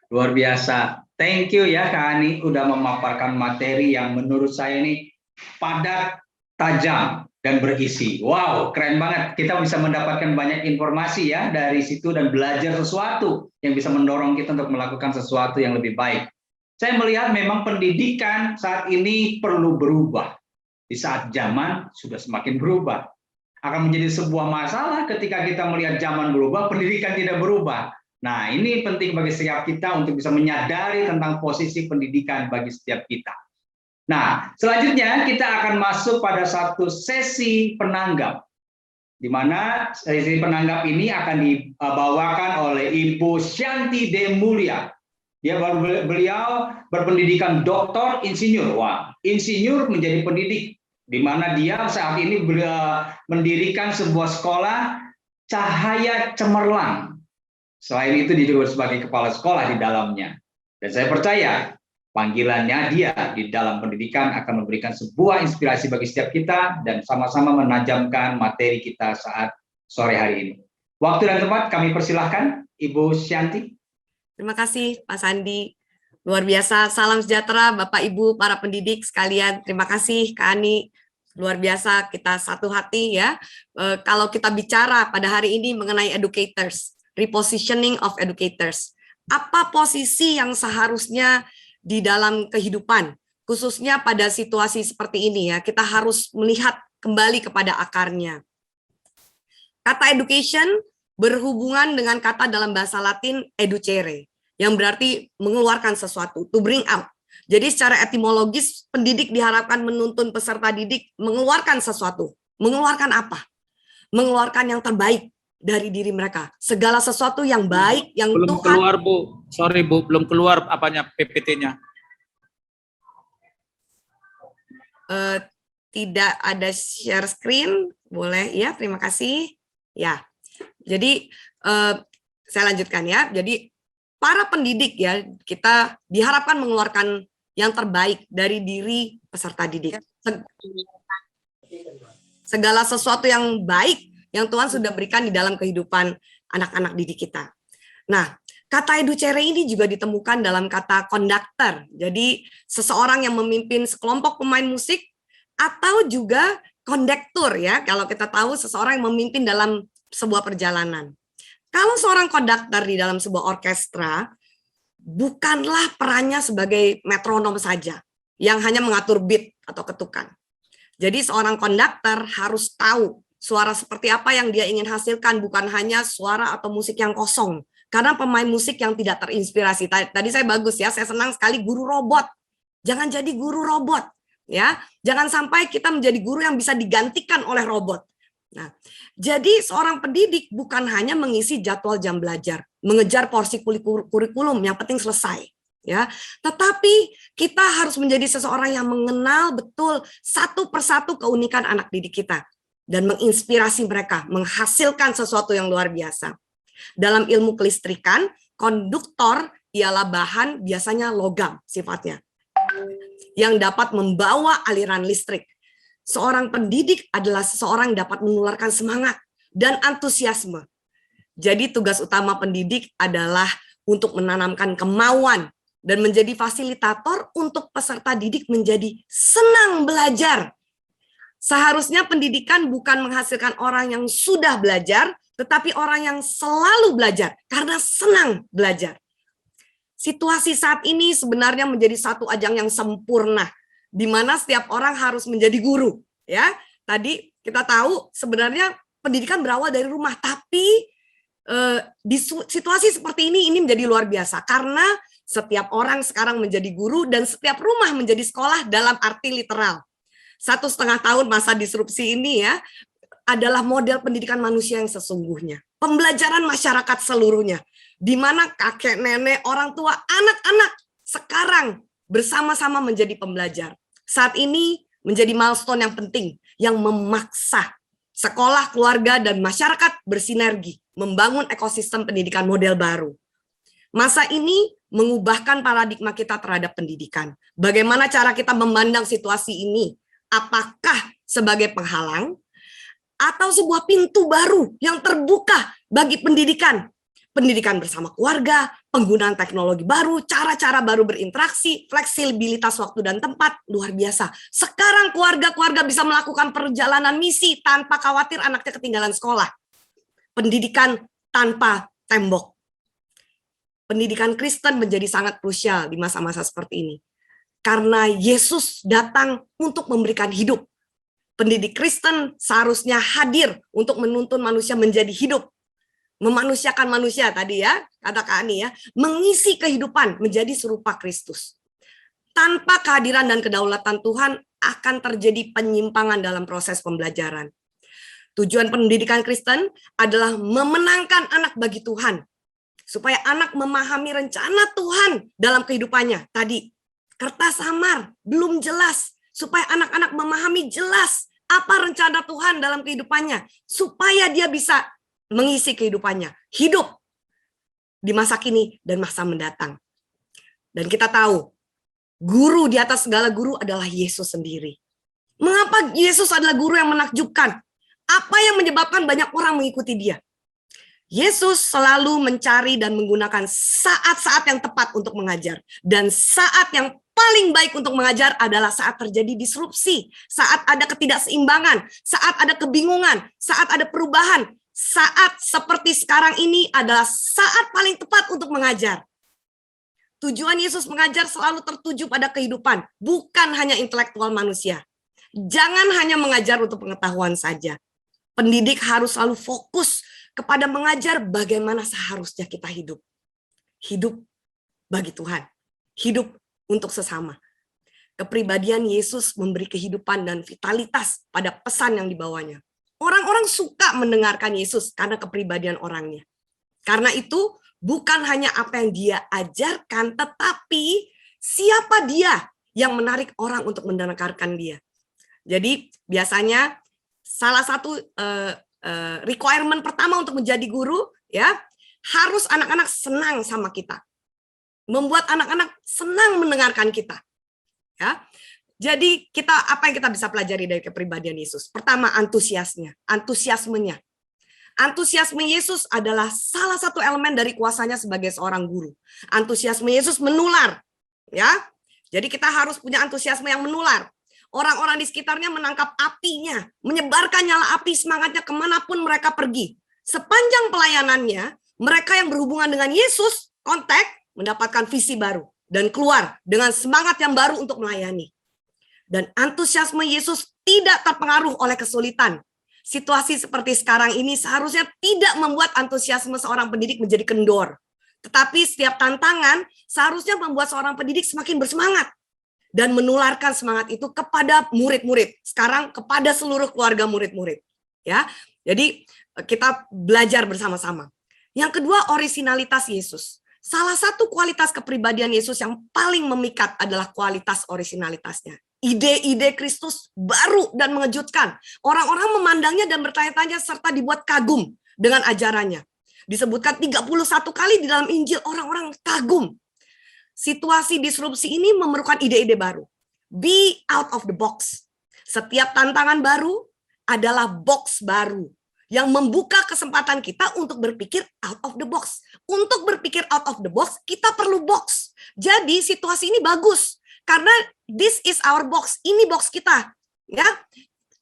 luar biasa. Thank you ya Kak Ani udah memaparkan materi yang menurut saya ini padat, tajam, dan berisi. Wow, keren banget. Kita bisa mendapatkan banyak informasi ya dari situ dan belajar sesuatu yang bisa mendorong kita untuk melakukan sesuatu yang lebih baik. Saya melihat memang pendidikan saat ini perlu berubah. Di saat zaman sudah semakin berubah. Akan menjadi sebuah masalah ketika kita melihat zaman berubah, pendidikan tidak berubah. Nah, ini penting bagi setiap kita untuk bisa menyadari tentang posisi pendidikan bagi setiap kita. Nah, selanjutnya kita akan masuk pada satu sesi penanggap, di mana sesi penanggap ini akan dibawakan oleh Ibu Shanti Demulya. Beliau berpendidikan doktor insinyur. Wah, insinyur menjadi pendidik, di mana dia saat ini mendirikan sebuah sekolah Cahaya Cemerlang. Selain itu dia juga sebagai kepala sekolah di dalamnya. Dan saya percaya panggilannya dia di dalam pendidikan akan memberikan sebuah inspirasi bagi setiap kita dan sama-sama menajamkan materi kita saat sore hari ini. Waktu dan tempat kami persilahkan Ibu Shanti. Terima kasih Pak Sandi. Luar biasa, salam sejahtera Bapak Ibu para pendidik sekalian. Terima kasih Kak Ani. Luar biasa, kita satu hati ya. Kalau kita bicara pada hari ini mengenai educators, repositioning of educators. Apa posisi yang seharusnya di dalam kehidupan, khususnya pada situasi seperti ini ya, kita harus melihat kembali kepada akarnya. Kata education berhubungan dengan kata dalam bahasa Latin educere, yang berarti mengeluarkan sesuatu, to bring out. Jadi secara etimologis, pendidik diharapkan menuntun peserta didik mengeluarkan sesuatu. Mengeluarkan apa? Mengeluarkan yang terbaik dari diri mereka. Segala sesuatu yang baik, yang belum Tuhan... keluar, Bu. Sorry, Bu. Belum keluar apanya PPT-nya. Tidak ada share screen. Boleh, ya. Terima kasih. Ya. Jadi, saya lanjutkan ya. Jadi, para pendidik ya, kita diharapkan mengeluarkan yang terbaik dari diri peserta didik. Segala sesuatu yang baik yang Tuhan sudah berikan di dalam kehidupan anak-anak didik kita. Nah, kata educere ini juga ditemukan dalam kata konduktor. Jadi, seseorang yang memimpin sekelompok pemain musik atau juga kondektur ya, kalau kita tahu seseorang yang memimpin dalam sebuah perjalanan. Kalau seorang konduktor di dalam sebuah orkestra, bukanlah perannya sebagai metronom saja, yang hanya mengatur beat atau ketukan. Jadi seorang konduktor harus tahu suara seperti apa yang dia ingin hasilkan, bukan hanya suara atau musik yang kosong. Karena pemain musik yang tidak terinspirasi. Tadi saya bagus ya, saya senang sekali guru robot. Jangan jadi guru robot. Ya, jangan sampai kita menjadi guru yang bisa digantikan oleh robot. Nah, jadi seorang pendidik bukan hanya mengisi jadwal jam belajar, mengejar porsi kurikulum yang penting selesai, ya. Tetapi kita harus menjadi seseorang yang mengenal betul satu persatu keunikan anak didik kita dan menginspirasi mereka, menghasilkan sesuatu yang luar biasa. Dalam ilmu kelistrikan, konduktor ialah bahan biasanya logam sifatnya, yang dapat membawa aliran listrik. Seorang pendidik adalah seseorang yang dapat menularkan semangat dan antusiasme. Jadi tugas utama pendidik adalah untuk menanamkan kemauan dan menjadi fasilitator untuk peserta didik menjadi senang belajar. Seharusnya pendidikan bukan menghasilkan orang yang sudah belajar, tetapi orang yang selalu belajar karena senang belajar. Situasi saat ini sebenarnya menjadi satu ajang yang sempurna, di mana setiap orang harus menjadi guru. Ya, tadi kita tahu sebenarnya pendidikan berawal dari rumah, tapi di situasi seperti ini menjadi luar biasa karena setiap orang sekarang menjadi guru dan setiap rumah menjadi sekolah dalam arti literal. 1,5 tahun masa disrupsi ini ya adalah model pendidikan manusia yang sesungguhnya. Pembelajaran masyarakat seluruhnya, di mana kakek, nenek, orang tua, anak-anak sekarang bersama-sama menjadi pembelajar. Saat ini menjadi milestone yang penting, yang memaksa sekolah, keluarga, dan masyarakat bersinergi, membangun ekosistem pendidikan model baru. Masa ini mengubahkan paradigma kita terhadap pendidikan. Bagaimana cara kita memandang situasi ini? Apakah sebagai penghalang, atau sebuah pintu baru yang terbuka bagi pendidikan? Pendidikan bersama keluarga, penggunaan teknologi baru, cara-cara baru berinteraksi, fleksibilitas waktu dan tempat, luar biasa. Sekarang keluarga-keluarga bisa melakukan perjalanan misi tanpa khawatir anaknya ketinggalan sekolah. Pendidikan tanpa tembok. Pendidikan Kristen menjadi sangat krusial di masa-masa seperti ini. Karena Yesus datang untuk memberikan hidup. Pendidik Kristen seharusnya hadir untuk menuntun manusia menjadi hidup. Memanusiakan manusia tadi ya, kata Kak Ani ya, mengisi kehidupan menjadi serupa Kristus. Tanpa kehadiran dan kedaulatan Tuhan akan terjadi penyimpangan dalam proses pembelajaran. Tujuan pendidikan Kristen adalah memenangkan anak bagi Tuhan, supaya anak memahami rencana Tuhan dalam kehidupannya. Tadi, kertas samar, belum jelas, supaya anak-anak memahami jelas apa rencana Tuhan dalam kehidupannya, supaya dia bisa mengisi kehidupannya, hidup di masa kini dan masa mendatang. Dan kita tahu, guru di atas segala guru adalah Yesus sendiri. Mengapa Yesus adalah guru yang menakjubkan? Apa yang menyebabkan banyak orang mengikuti dia? Yesus selalu mencari dan menggunakan saat-saat yang tepat untuk mengajar. Dan saat yang paling baik untuk mengajar adalah saat terjadi disrupsi, saat ada ketidakseimbangan, saat ada kebingungan, saat ada perubahan. Saat seperti sekarang ini adalah saat paling tepat untuk mengajar. Tujuan Yesus mengajar selalu tertuju pada kehidupan, bukan hanya intelektual manusia. Jangan hanya mengajar untuk pengetahuan saja. Pendidik harus selalu fokus kepada mengajar bagaimana seharusnya kita hidup. Hidup bagi Tuhan, hidup untuk sesama. Kepribadian Yesus memberi kehidupan dan vitalitas pada pesan yang dibawanya. Orang-orang suka mendengarkan Yesus karena kepribadian orangnya. Karena itu bukan hanya apa yang dia ajarkan, tetapi siapa dia yang menarik orang untuk mendengarkan dia. Jadi biasanya salah satu requirement pertama untuk menjadi guru, ya, harus anak-anak senang sama kita. Membuat anak-anak senang mendengarkan kita. Ya. Jadi apa yang kita bisa pelajari dari kepribadian Yesus? Pertama, antusiasmenya. Antusiasme Yesus adalah salah satu elemen dari kuasanya sebagai seorang guru. Antusiasme Yesus menular, ya. Jadi kita harus punya antusiasme yang menular. Orang-orang di sekitarnya menangkap apinya, menyebarkan nyala api semangatnya kemanapun mereka pergi. Sepanjang pelayanannya, mereka yang berhubungan dengan Yesus, kontak, mendapatkan visi baru dan keluar dengan semangat yang baru untuk melayani. Dan antusiasme Yesus tidak terpengaruh oleh kesulitan. Situasi seperti sekarang ini seharusnya tidak membuat antusiasme seorang pendidik menjadi kendor. Tetapi setiap tantangan seharusnya membuat seorang pendidik semakin bersemangat dan menularkan semangat itu kepada murid-murid. Sekarang kepada seluruh keluarga murid-murid. Ya, jadi kita belajar bersama-sama. Yang kedua, orisinalitas Yesus. Salah satu kualitas kepribadian Yesus yang paling memikat adalah kualitas orisinalitasnya. Ide-ide Kristus baru dan mengejutkan. Orang-orang memandangnya dan bertanya-tanya serta dibuat kagum dengan ajarannya. Disebutkan 31 kali di dalam Injil, orang-orang kagum. Situasi disrupsi ini memerlukan ide-ide baru. Be out of the box. Setiap tantangan baru adalah box baru yang membuka kesempatan kita untuk berpikir out of the box. Untuk berpikir out of the box, kita perlu box. Jadi situasi ini bagus. Karena this is our box, ini box kita, ya.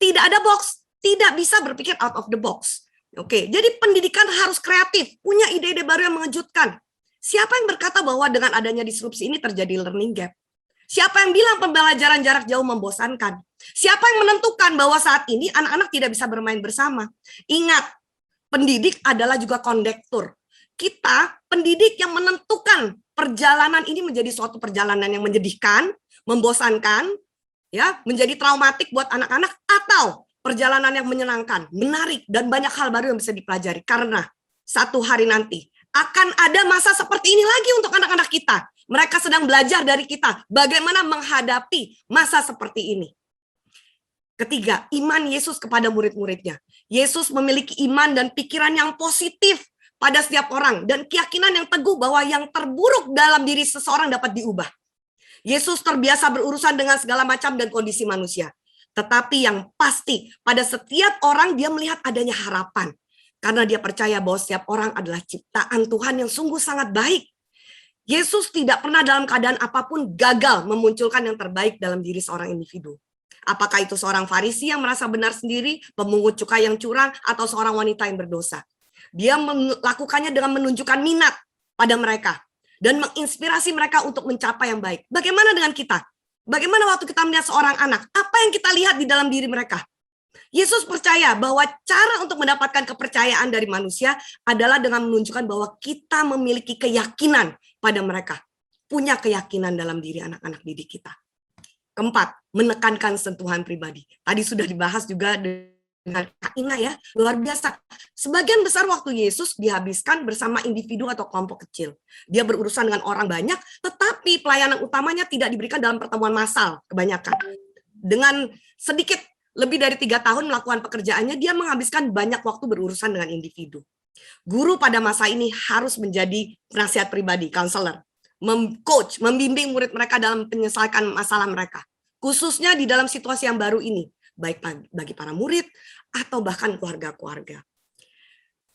Tidak ada box, tidak bisa berpikir out of the box. Oke, jadi pendidikan harus kreatif, punya ide-ide baru yang mengejutkan. Siapa yang berkata bahwa dengan adanya disrupsi ini terjadi learning gap? Siapa yang bilang pembelajaran jarak jauh membosankan? Siapa yang menentukan bahwa saat ini anak-anak tidak bisa bermain bersama? Ingat, pendidik adalah juga kondektur. Kita, pendidik yang menentukan perjalanan ini menjadi suatu perjalanan yang menyedihkan, membosankan, ya, menjadi traumatik buat anak-anak, atau perjalanan yang menyenangkan, menarik, dan banyak hal baru yang bisa dipelajari. Karena satu hari nanti akan ada masa seperti ini lagi untuk anak-anak kita. Mereka sedang belajar dari kita bagaimana menghadapi masa seperti ini. Ketiga, iman Yesus kepada murid-muridnya. Yesus memiliki iman dan pikiran yang positif pada setiap orang dan keyakinan yang teguh bahwa yang terburuk dalam diri seseorang dapat diubah. Yesus terbiasa berurusan dengan segala macam dan kondisi manusia. Tetapi yang pasti pada setiap orang dia melihat adanya harapan. Karena dia percaya bahwa setiap orang adalah ciptaan Tuhan yang sungguh sangat baik. Yesus tidak pernah dalam keadaan apapun gagal memunculkan yang terbaik dalam diri seorang individu. Apakah itu seorang Farisi yang merasa benar sendiri, pemungut cukai yang curang, atau seorang wanita yang berdosa. Dia melakukannya dengan menunjukkan minat pada mereka dan menginspirasi mereka untuk mencapai yang baik. Bagaimana dengan kita? Bagaimana waktu kita melihat seorang anak? Apa yang kita lihat di dalam diri mereka? Yesus percaya bahwa cara untuk mendapatkan kepercayaan dari manusia adalah dengan menunjukkan bahwa kita memiliki keyakinan pada mereka. Punya keyakinan dalam diri anak-anak didik kita. Keempat, menekankan sentuhan pribadi. Tadi sudah dibahas juga dengan Kak Ina, ya, luar biasa. Sebagian besar waktu Yesus dihabiskan bersama individu atau kelompok kecil. Dia berurusan dengan orang banyak, tetapi pelayanan utamanya tidak diberikan dalam pertemuan massal kebanyakan. Dengan sedikit lebih dari 3 tahun melakukan pekerjaannya, dia menghabiskan banyak waktu berurusan dengan individu. Guru pada masa ini harus menjadi penasihat pribadi, counselor, coach, membimbing murid mereka dalam menyelesaikan masalah mereka. Khususnya di dalam situasi yang baru ini, baik bagi para murid atau bahkan keluarga-keluarga.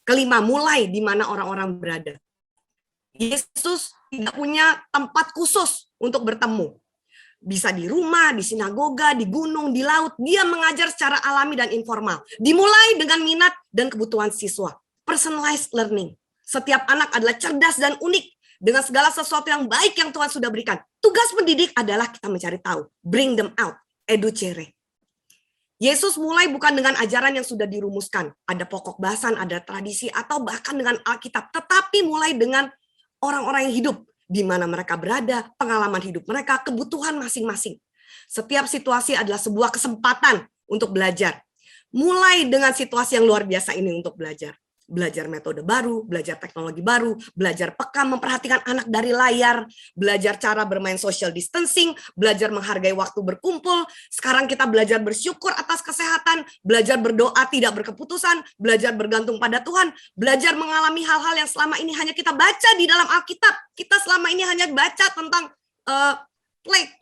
Kelima, mulai di mana orang-orang berada. Yesus tidak punya tempat khusus untuk bertemu. Bisa di rumah, di sinagoga, di gunung, di laut. Dia mengajar secara alami dan informal. Dimulai dengan minat dan kebutuhan siswa. Personalized learning. Setiap anak adalah cerdas dan unik dengan segala sesuatu yang baik yang Tuhan sudah berikan. Tugas pendidik adalah kita mencari tahu. Bring them out. Educere. Yesus mulai bukan dengan ajaran yang sudah dirumuskan. Ada pokok bahasan, ada tradisi, atau bahkan dengan Alkitab. Tetapi mulai dengan orang-orang yang hidup. di mana mereka berada, pengalaman hidup mereka, kebutuhan masing-masing. Setiap situasi adalah sebuah kesempatan untuk belajar. Mulai dengan situasi yang luar biasa ini untuk belajar. Belajar metode baru, belajar teknologi baru, belajar peka memperhatikan anak dari layar, belajar cara bermain social distancing, belajar menghargai waktu berkumpul. Sekarang kita belajar bersyukur atas kesehatan, belajar berdoa tidak berkeputusan, belajar bergantung pada Tuhan, belajar mengalami hal-hal yang selama ini hanya kita baca di dalam Alkitab. Kita selama ini hanya baca tentang plague,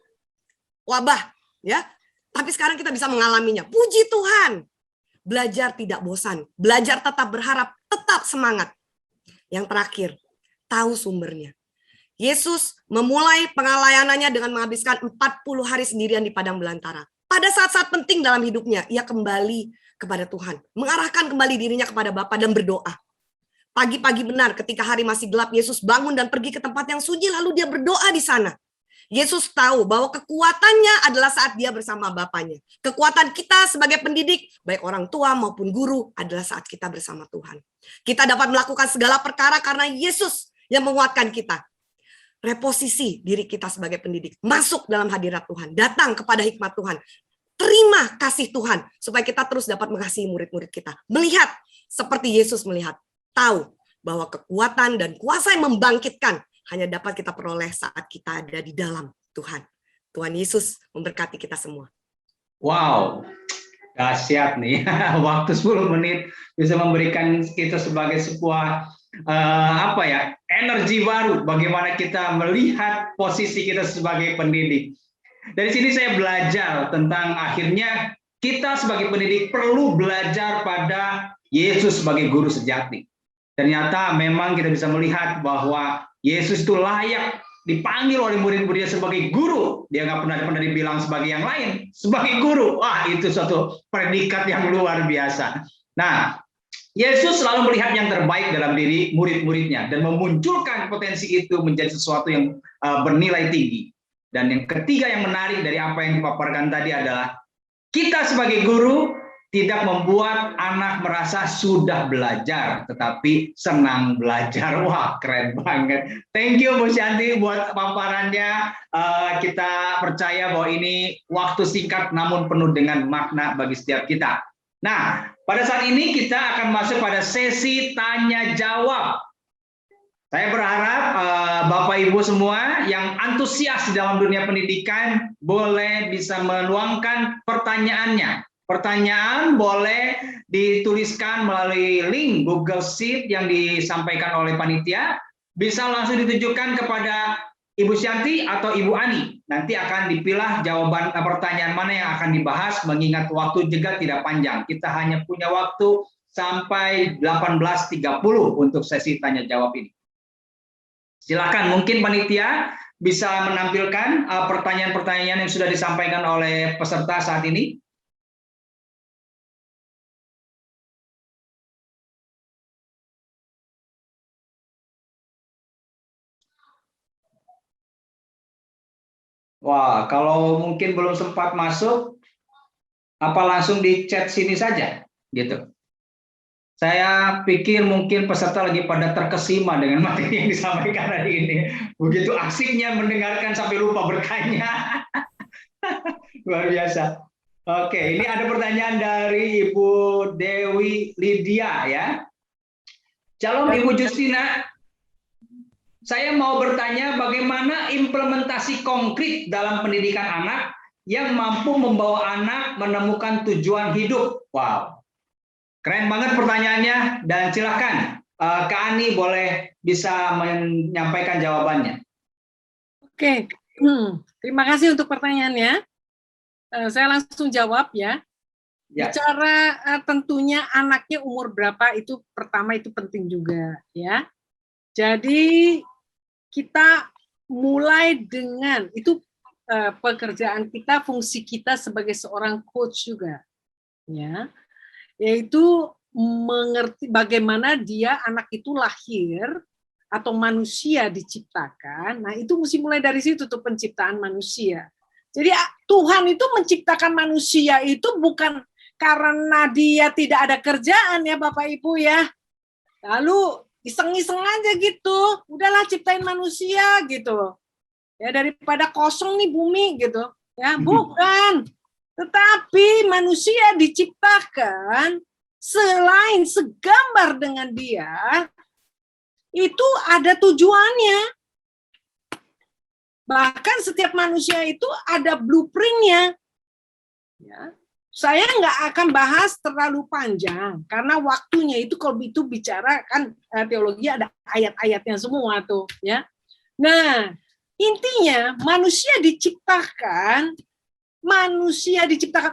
wabah, ya. Tapi sekarang kita bisa mengalaminya. Puji Tuhan. Belajar tidak bosan, belajar tetap berharap, tetap semangat. Yang terakhir, tahu sumbernya. Yesus memulai pengelayanannya dengan menghabiskan 40 hari sendirian di padang belantara. Pada saat-saat penting dalam hidupnya, ia kembali kepada Tuhan, mengarahkan kembali dirinya kepada Bapa dan berdoa. Pagi-pagi benar ketika hari masih gelap, Yesus bangun dan pergi ke tempat yang sunyi, lalu dia berdoa di sana. Yesus tahu bahwa kekuatannya adalah saat dia bersama Bapanya. Kekuatan kita sebagai pendidik, baik orang tua maupun guru, adalah saat kita bersama Tuhan. Kita dapat melakukan segala perkara karena Yesus yang menguatkan kita. Reposisi diri kita sebagai pendidik, masuk dalam hadirat Tuhan, datang kepada hikmat Tuhan. Terima kasih Tuhan, supaya kita terus dapat mengasihi murid-murid kita. Melihat seperti Yesus melihat, tahu bahwa kekuatan dan kuasa yang membangkitkan hanya dapat kita peroleh saat kita ada di dalam Tuhan. Tuhan Yesus memberkati kita semua. Wow, dahsyat nih. Waktu 10 menit bisa memberikan kita sebagai sebuah energi baru bagaimana kita melihat posisi kita sebagai pendidik. Dari sini saya belajar tentang akhirnya kita sebagai pendidik perlu belajar pada Yesus sebagai guru sejati. Ternyata memang kita bisa melihat bahwa Yesus itu layak dipanggil oleh murid-muridnya sebagai guru. Dia nggak pernah dibilang sebagai yang lain, sebagai guru. Wah, itu suatu predikat yang luar biasa. Nah, Yesus selalu melihat yang terbaik dalam diri murid-muridnya dan memunculkan potensi itu menjadi sesuatu yang bernilai tinggi. Dan yang ketiga yang menarik dari apa yang dipaparkan tadi adalah kita sebagai guru tidak membuat anak merasa sudah belajar, tetapi senang belajar. Wah, keren banget. Thank you Bu Shanti buat paparannya. Kita percaya bahwa ini waktu singkat namun penuh dengan makna bagi setiap kita. Nah, pada saat ini kita akan masuk pada sesi tanya jawab. Saya berharap Bapak Ibu semua yang antusias dalam dunia pendidikan boleh bisa meluangkan pertanyaannya. Pertanyaan boleh dituliskan melalui link Google Sheet yang disampaikan oleh panitia. Bisa langsung ditujukan kepada Ibu Shanti atau Ibu Ani. Nanti akan dipilah jawaban pertanyaan mana yang akan dibahas, mengingat waktu juga tidak panjang. Kita hanya punya waktu sampai 18.30 untuk sesi tanya jawab ini. Silakan, mungkin panitia bisa menampilkan pertanyaan-pertanyaan yang sudah disampaikan oleh peserta saat ini. Wah, kalau mungkin belum sempat masuk, apa langsung di chat sini saja, gitu. Saya pikir mungkin peserta lagi pada terkesima dengan materi yang disampaikan hari ini. Begitu asiknya mendengarkan sampai lupa bertanya. Luar biasa. Oke, ini ada pertanyaan dari Ibu Dewi Lydia ya. Shalom Ibu Justina. Saya mau bertanya bagaimana implementasi konkret dalam pendidikan anak yang mampu membawa anak menemukan tujuan hidup. Wow, keren banget pertanyaannya, dan silakan Kak Ani boleh bisa menyampaikan jawabannya. Oke, terima kasih untuk pertanyaannya. Saya langsung jawab ya. Bicara tentunya anaknya umur berapa itu pertama itu penting juga ya. Jadi kita mulai dengan itu pekerjaan kita, fungsi kita sebagai seorang coach juga, ya, yaitu mengerti bagaimana dia anak itu lahir atau manusia diciptakan. Nah itu mesti mulai dari situ tuh penciptaan manusia. Jadi Tuhan itu menciptakan manusia itu bukan karena dia tidak ada kerjaan ya Bapak Ibu ya. Lalu iseng-iseng aja gitu. Udahlah ciptain manusia gitu. Ya daripada kosong nih bumi gitu. Ya, bukan. Tetapi manusia diciptakan selain segambar dengan dia, itu ada tujuannya. Bahkan setiap manusia itu ada blueprint-nya. Ya. Saya nggak akan bahas terlalu panjang karena waktunya itu kalau itu bicara kan teologi ada ayat-ayatnya semua tuh ya. Nah, intinya manusia diciptakan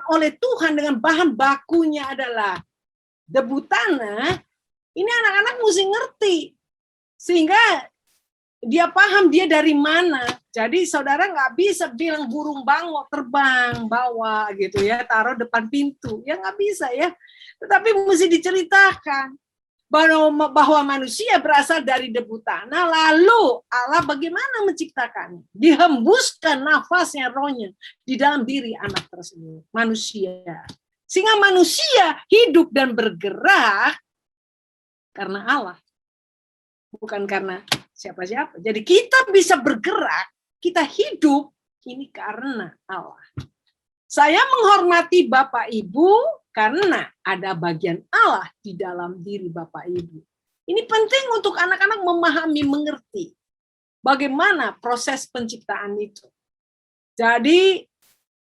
oleh Tuhan dengan bahan bakunya adalah debu tanah. Ini anak-anak mesti ngerti sehingga dia paham dia dari mana. Jadi saudara nggak bisa bilang burung bangau terbang bawa gitu ya, taruh depan pintu. Ya nggak bisa ya. Tetapi mesti diceritakan bahwa manusia berasal dari debu tanah, lalu Allah bagaimana menciptakannya? Dihembuskan nafasnya, rohnya di dalam diri anak tersebut, manusia. Sehingga manusia hidup dan bergerak karena Allah. Bukan karena siapa-siapa. Jadi kita bisa bergerak, kita hidup, ini karena Allah. Saya menghormati Bapak Ibu karena ada bagian Allah di dalam diri Bapak Ibu. Ini penting untuk anak-anak memahami, mengerti bagaimana proses penciptaan itu. Jadi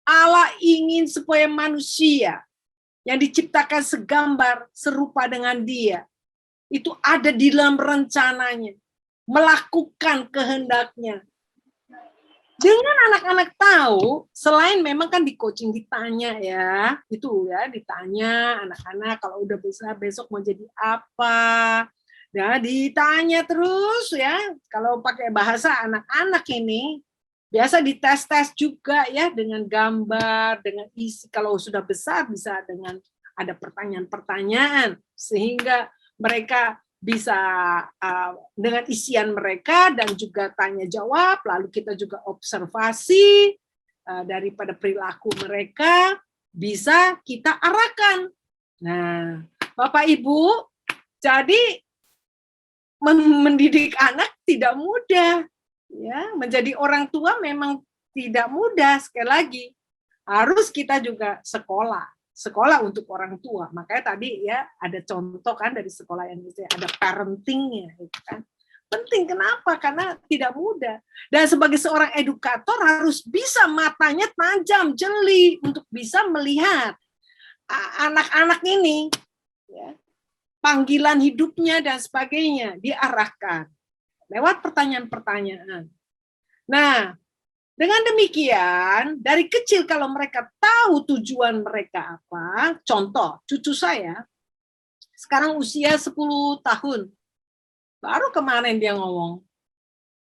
Allah ingin supaya manusia yang diciptakan segambar, serupa dengan Dia, itu ada di dalam rencananya, melakukan kehendaknya. Dengan anak-anak tahu, selain memang kan di coaching ditanya ya, itu ya ditanya anak-anak kalau udah besar besok mau jadi apa, ya ditanya terus ya. Kalau pakai bahasa anak-anak ini biasa dites-tes juga ya dengan gambar, dengan isi. Kalau sudah besar bisa dengan ada pertanyaan-pertanyaan sehingga mereka bisa dengan isian mereka dan juga tanya jawab, lalu kita juga observasi daripada perilaku mereka bisa kita arahkan. Nah, Bapak Ibu, jadi mendidik anak tidak mudah, ya. Menjadi orang tua memang tidak mudah. Sekali lagi harus kita juga sekolah untuk orang tua. Makanya tadi ya ada contoh kan dari sekolah yang itu ada parentingnya, gitu kan. Penting kenapa? Karena tidak mudah. Dan sebagai seorang edukator harus bisa matanya tajam, jeli untuk bisa melihat anak-anak ini, ya, panggilan hidupnya dan sebagainya diarahkan lewat pertanyaan-pertanyaan. Nah, dengan demikian, dari kecil kalau mereka tahu tujuan mereka apa, contoh, cucu saya, sekarang usia 10 tahun, baru kemarin dia ngomong,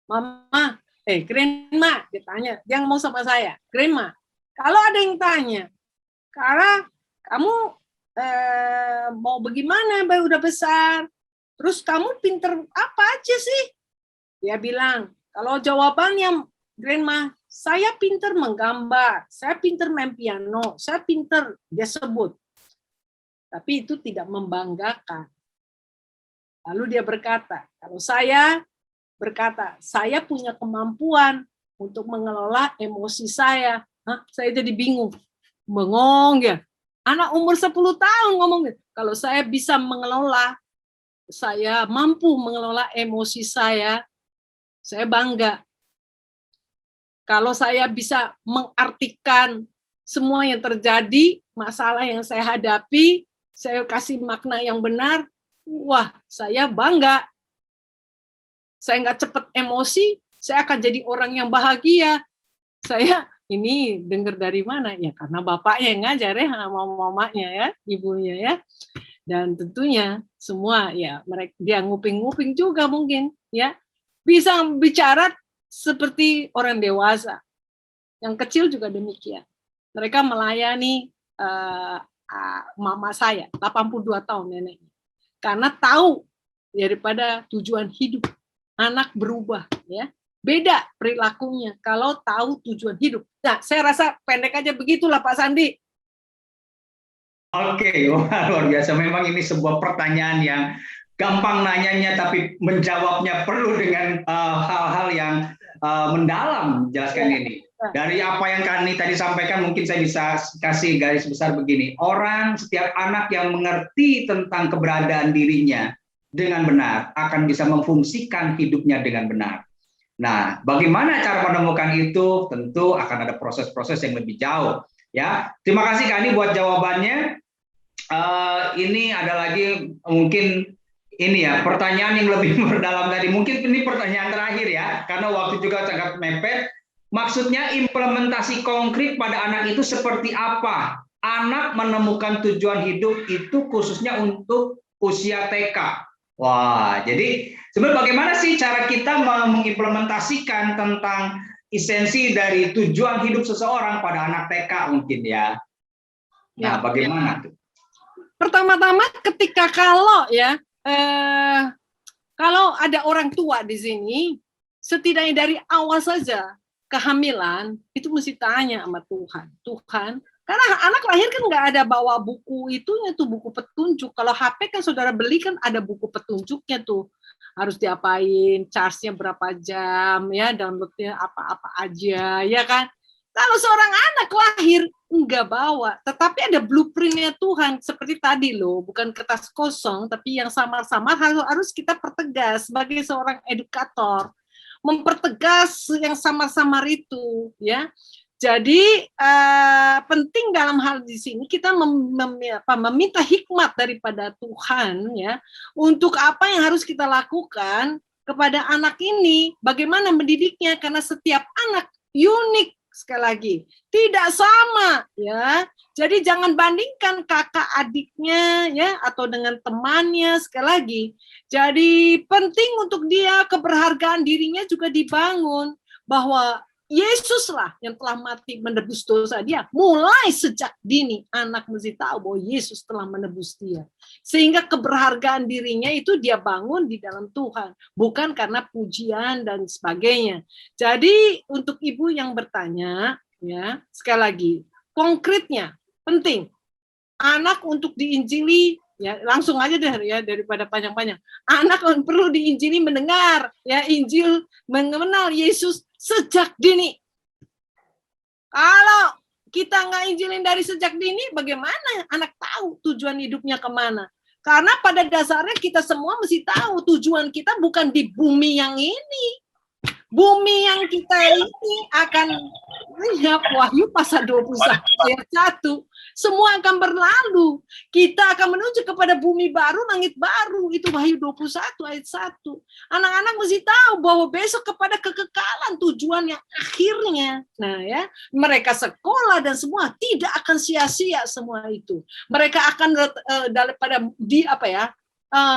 Mama, Grandma, dia tanya, dia ngomong sama saya, Grandma, kalau ada yang tanya, Kara, kamu mau bagaimana, Mbak udah besar, terus kamu pinter apa aja sih? Dia bilang, kalau jawabannya, Grandma, saya pinter menggambar, saya pinter main piano, saya pinter, dia sebut. Tapi itu tidak membanggakan. Lalu dia berkata, kalau saya berkata, saya punya kemampuan untuk mengelola emosi saya. Saya jadi bingung. Bengong ya. Anak umur 10 tahun ngomong, kalau saya bisa mengelola, saya mampu mengelola emosi saya bangga. Kalau saya bisa mengartikan semua yang terjadi, masalah yang saya hadapi, saya kasih makna yang benar, wah, saya bangga. Saya nggak cepat emosi, saya akan jadi orang yang bahagia. Saya ini dengar dari mana? Ya karena bapaknya yang ngajar ya, sama mamanya ya, ibunya ya. Dan tentunya semua ya, mereka dia nguping-nguping juga mungkin ya. Bisa bicara seperti orang dewasa. Yang kecil juga demikian. Mereka melayani mama saya, 82 tahun neneknya. Karena tahu daripada tujuan hidup. Anak berubah, ya. Beda perilakunya kalau tahu tujuan hidup. Nah, saya rasa pendek aja begitulah Pak Sandi. Oke, luar biasa. Memang ini sebuah pertanyaan yang gampang nanyanya tapi menjawabnya perlu dengan hal-hal yang mendalam menjelaskan ini. Dari apa yang Kani tadi sampaikan, mungkin saya bisa kasih garis besar begini. Setiap anak yang mengerti tentang keberadaan dirinya dengan benar akan bisa memfungsikan hidupnya dengan benar. Nah, bagaimana cara menemukan itu? Tentu akan ada proses-proses yang lebih jauh. Ya, terima kasih Kani buat jawabannya. Ini ada lagi mungkin ini ya pertanyaan yang lebih mendalam tadi. Mungkin ini pertanyaan terakhir ya, karena waktu juga sangat mepet. Maksudnya implementasi konkret pada anak itu seperti apa? Anak menemukan tujuan hidup itu khususnya untuk usia TK. Wah, jadi sebenarnya bagaimana sih cara kita mengimplementasikan tentang esensi dari tujuan hidup seseorang pada anak TK mungkin ya? Nah, bagaimana tuh? Pertama-tama ketika kalau ada orang tua di sini, setidaknya dari awal saja kehamilan itu mesti tanya sama Tuhan, karena anak lahir kan nggak ada bawa buku itunya tuh, buku petunjuk. Kalau HP kan saudara beli kan ada buku petunjuknya tuh, harus diapain, charge-nya berapa jam ya, download-nya apa-apa aja ya kan. Kalau seorang anak lahir nggak bawa, tetapi ada blueprint-nya Tuhan seperti tadi loh, bukan kertas kosong, tapi yang samar-samar harus kita pertegas sebagai seorang edukator. Mempertegas yang samar-samar itu ya. Jadi penting dalam hal di sini kita meminta hikmat daripada Tuhan ya, untuk apa yang harus kita lakukan kepada anak ini, bagaimana mendidiknya, karena setiap anak unik, sekali lagi tidak sama ya. Jadi jangan bandingkan kakak adiknya ya, atau dengan temannya. Sekali lagi, jadi penting untuk dia keberhargaan dirinya juga dibangun, bahwa Yesuslah yang telah mati menebus dosa dia. Mulai sejak dini anak mesti tahu bahwa Yesus telah menebus dia, sehingga keberhargaan dirinya itu dia bangun di dalam Tuhan, bukan karena pujian dan sebagainya. Jadi untuk ibu yang bertanya ya, sekali lagi konkretnya penting anak untuk diinjili ya, langsung aja deh ya, daripada panjang-panjang. Anak perlu diinjili mendengar ya Injil, mengenal Yesus sejak dini. Kalau kita nggak injilin dari sejak dini, bagaimana anak tahu tujuan hidupnya kemana? Karena pada dasarnya kita semua mesti tahu tujuan kita bukan di bumi yang ini. Bumi yang kita ini akan, lihat Wahyu pasal 21 ayat 1, semua akan berlalu. Kita akan menuju kepada bumi baru, langit baru. Itu Wahyu 21 ayat 1. Anak-anak mesti tahu bahwa besok kepada kekekalan tujuan yang akhirnya. Nah ya, mereka sekolah dan semua tidak akan sia-sia semua itu. Mereka akan daripada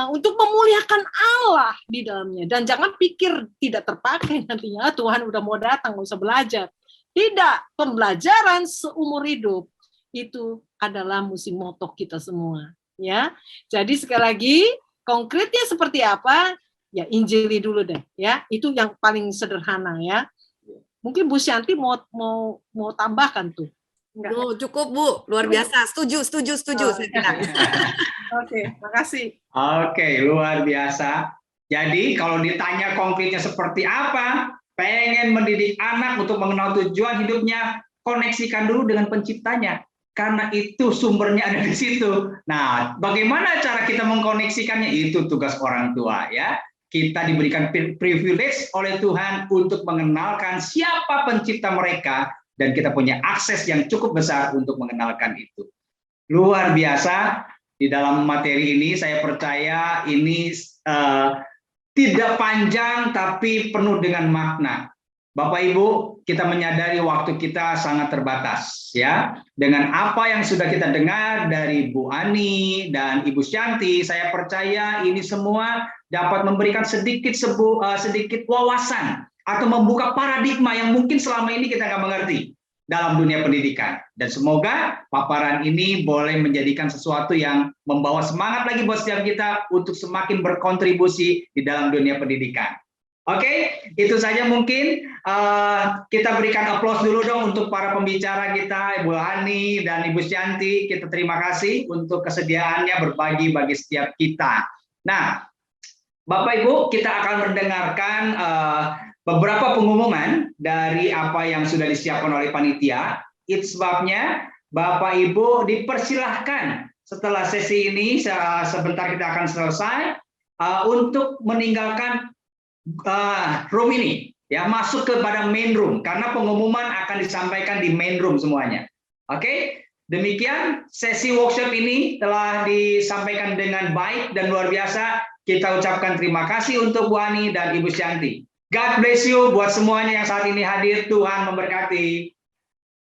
untuk memuliakan Allah di dalamnya. Dan jangan pikir tidak terpakai nantinya, Tuhan udah mau datang, nggak usah belajar. Tidak, pembelajaran seumur hidup itu adalah musim moto kita semua. Ya, jadi sekali lagi konkretnya seperti apa? Ya injili dulu deh. Ya, itu yang paling sederhana ya. Mungkin Bu Shanti mau tambahkan tuh. No, cukup Bu, luar biasa. Setuju saya bilang. Oke, makasih. Oke, luar biasa. Jadi kalau ditanya konkretnya seperti apa, pengen mendidik anak untuk mengenal tujuan hidupnya, koneksikan dulu dengan penciptanya. Karena itu sumbernya ada di situ. Nah, bagaimana cara kita mengkoneksikannya? Itu tugas orang tua ya. Kita diberikan privilege oleh Tuhan untuk mengenalkan siapa pencipta mereka, dan kita punya akses yang cukup besar untuk mengenalkan itu. Luar biasa. Di dalam materi ini saya percaya ini tidak panjang tapi penuh dengan makna. Bapak Ibu, kita menyadari waktu kita sangat terbatas ya. Dengan apa yang sudah kita dengar dari Bu Ani dan Ibu Shanti, saya percaya ini semua dapat memberikan sedikit wawasan atau membuka paradigma yang mungkin selama ini kita nggak mengerti dalam dunia pendidikan. Dan semoga paparan ini boleh menjadikan sesuatu yang membawa semangat lagi buat setiap kita untuk semakin berkontribusi di dalam dunia pendidikan. Oke, itu saja mungkin. Kita berikan aplaus dulu dong untuk para pembicara kita, Ibu Hani dan Ibu Shanti. Kita terima kasih untuk kesediaannya berbagi bagi setiap kita. Nah, Bapak Ibu, kita akan mendengarkan beberapa pengumuman dari apa yang sudah disiapkan oleh panitia. Itu sebabnya Bapak Ibu dipersilahkan setelah sesi ini sebentar kita akan selesai untuk meninggalkan room ini, ya, masuk kepada main room karena pengumuman akan disampaikan di main room semuanya. Oke, demikian sesi workshop ini telah disampaikan dengan baik dan luar biasa. Kita ucapkan terima kasih untuk Bu Ani dan Ibu Syanti. God bless you buat semuanya yang saat ini hadir. Tuhan memberkati.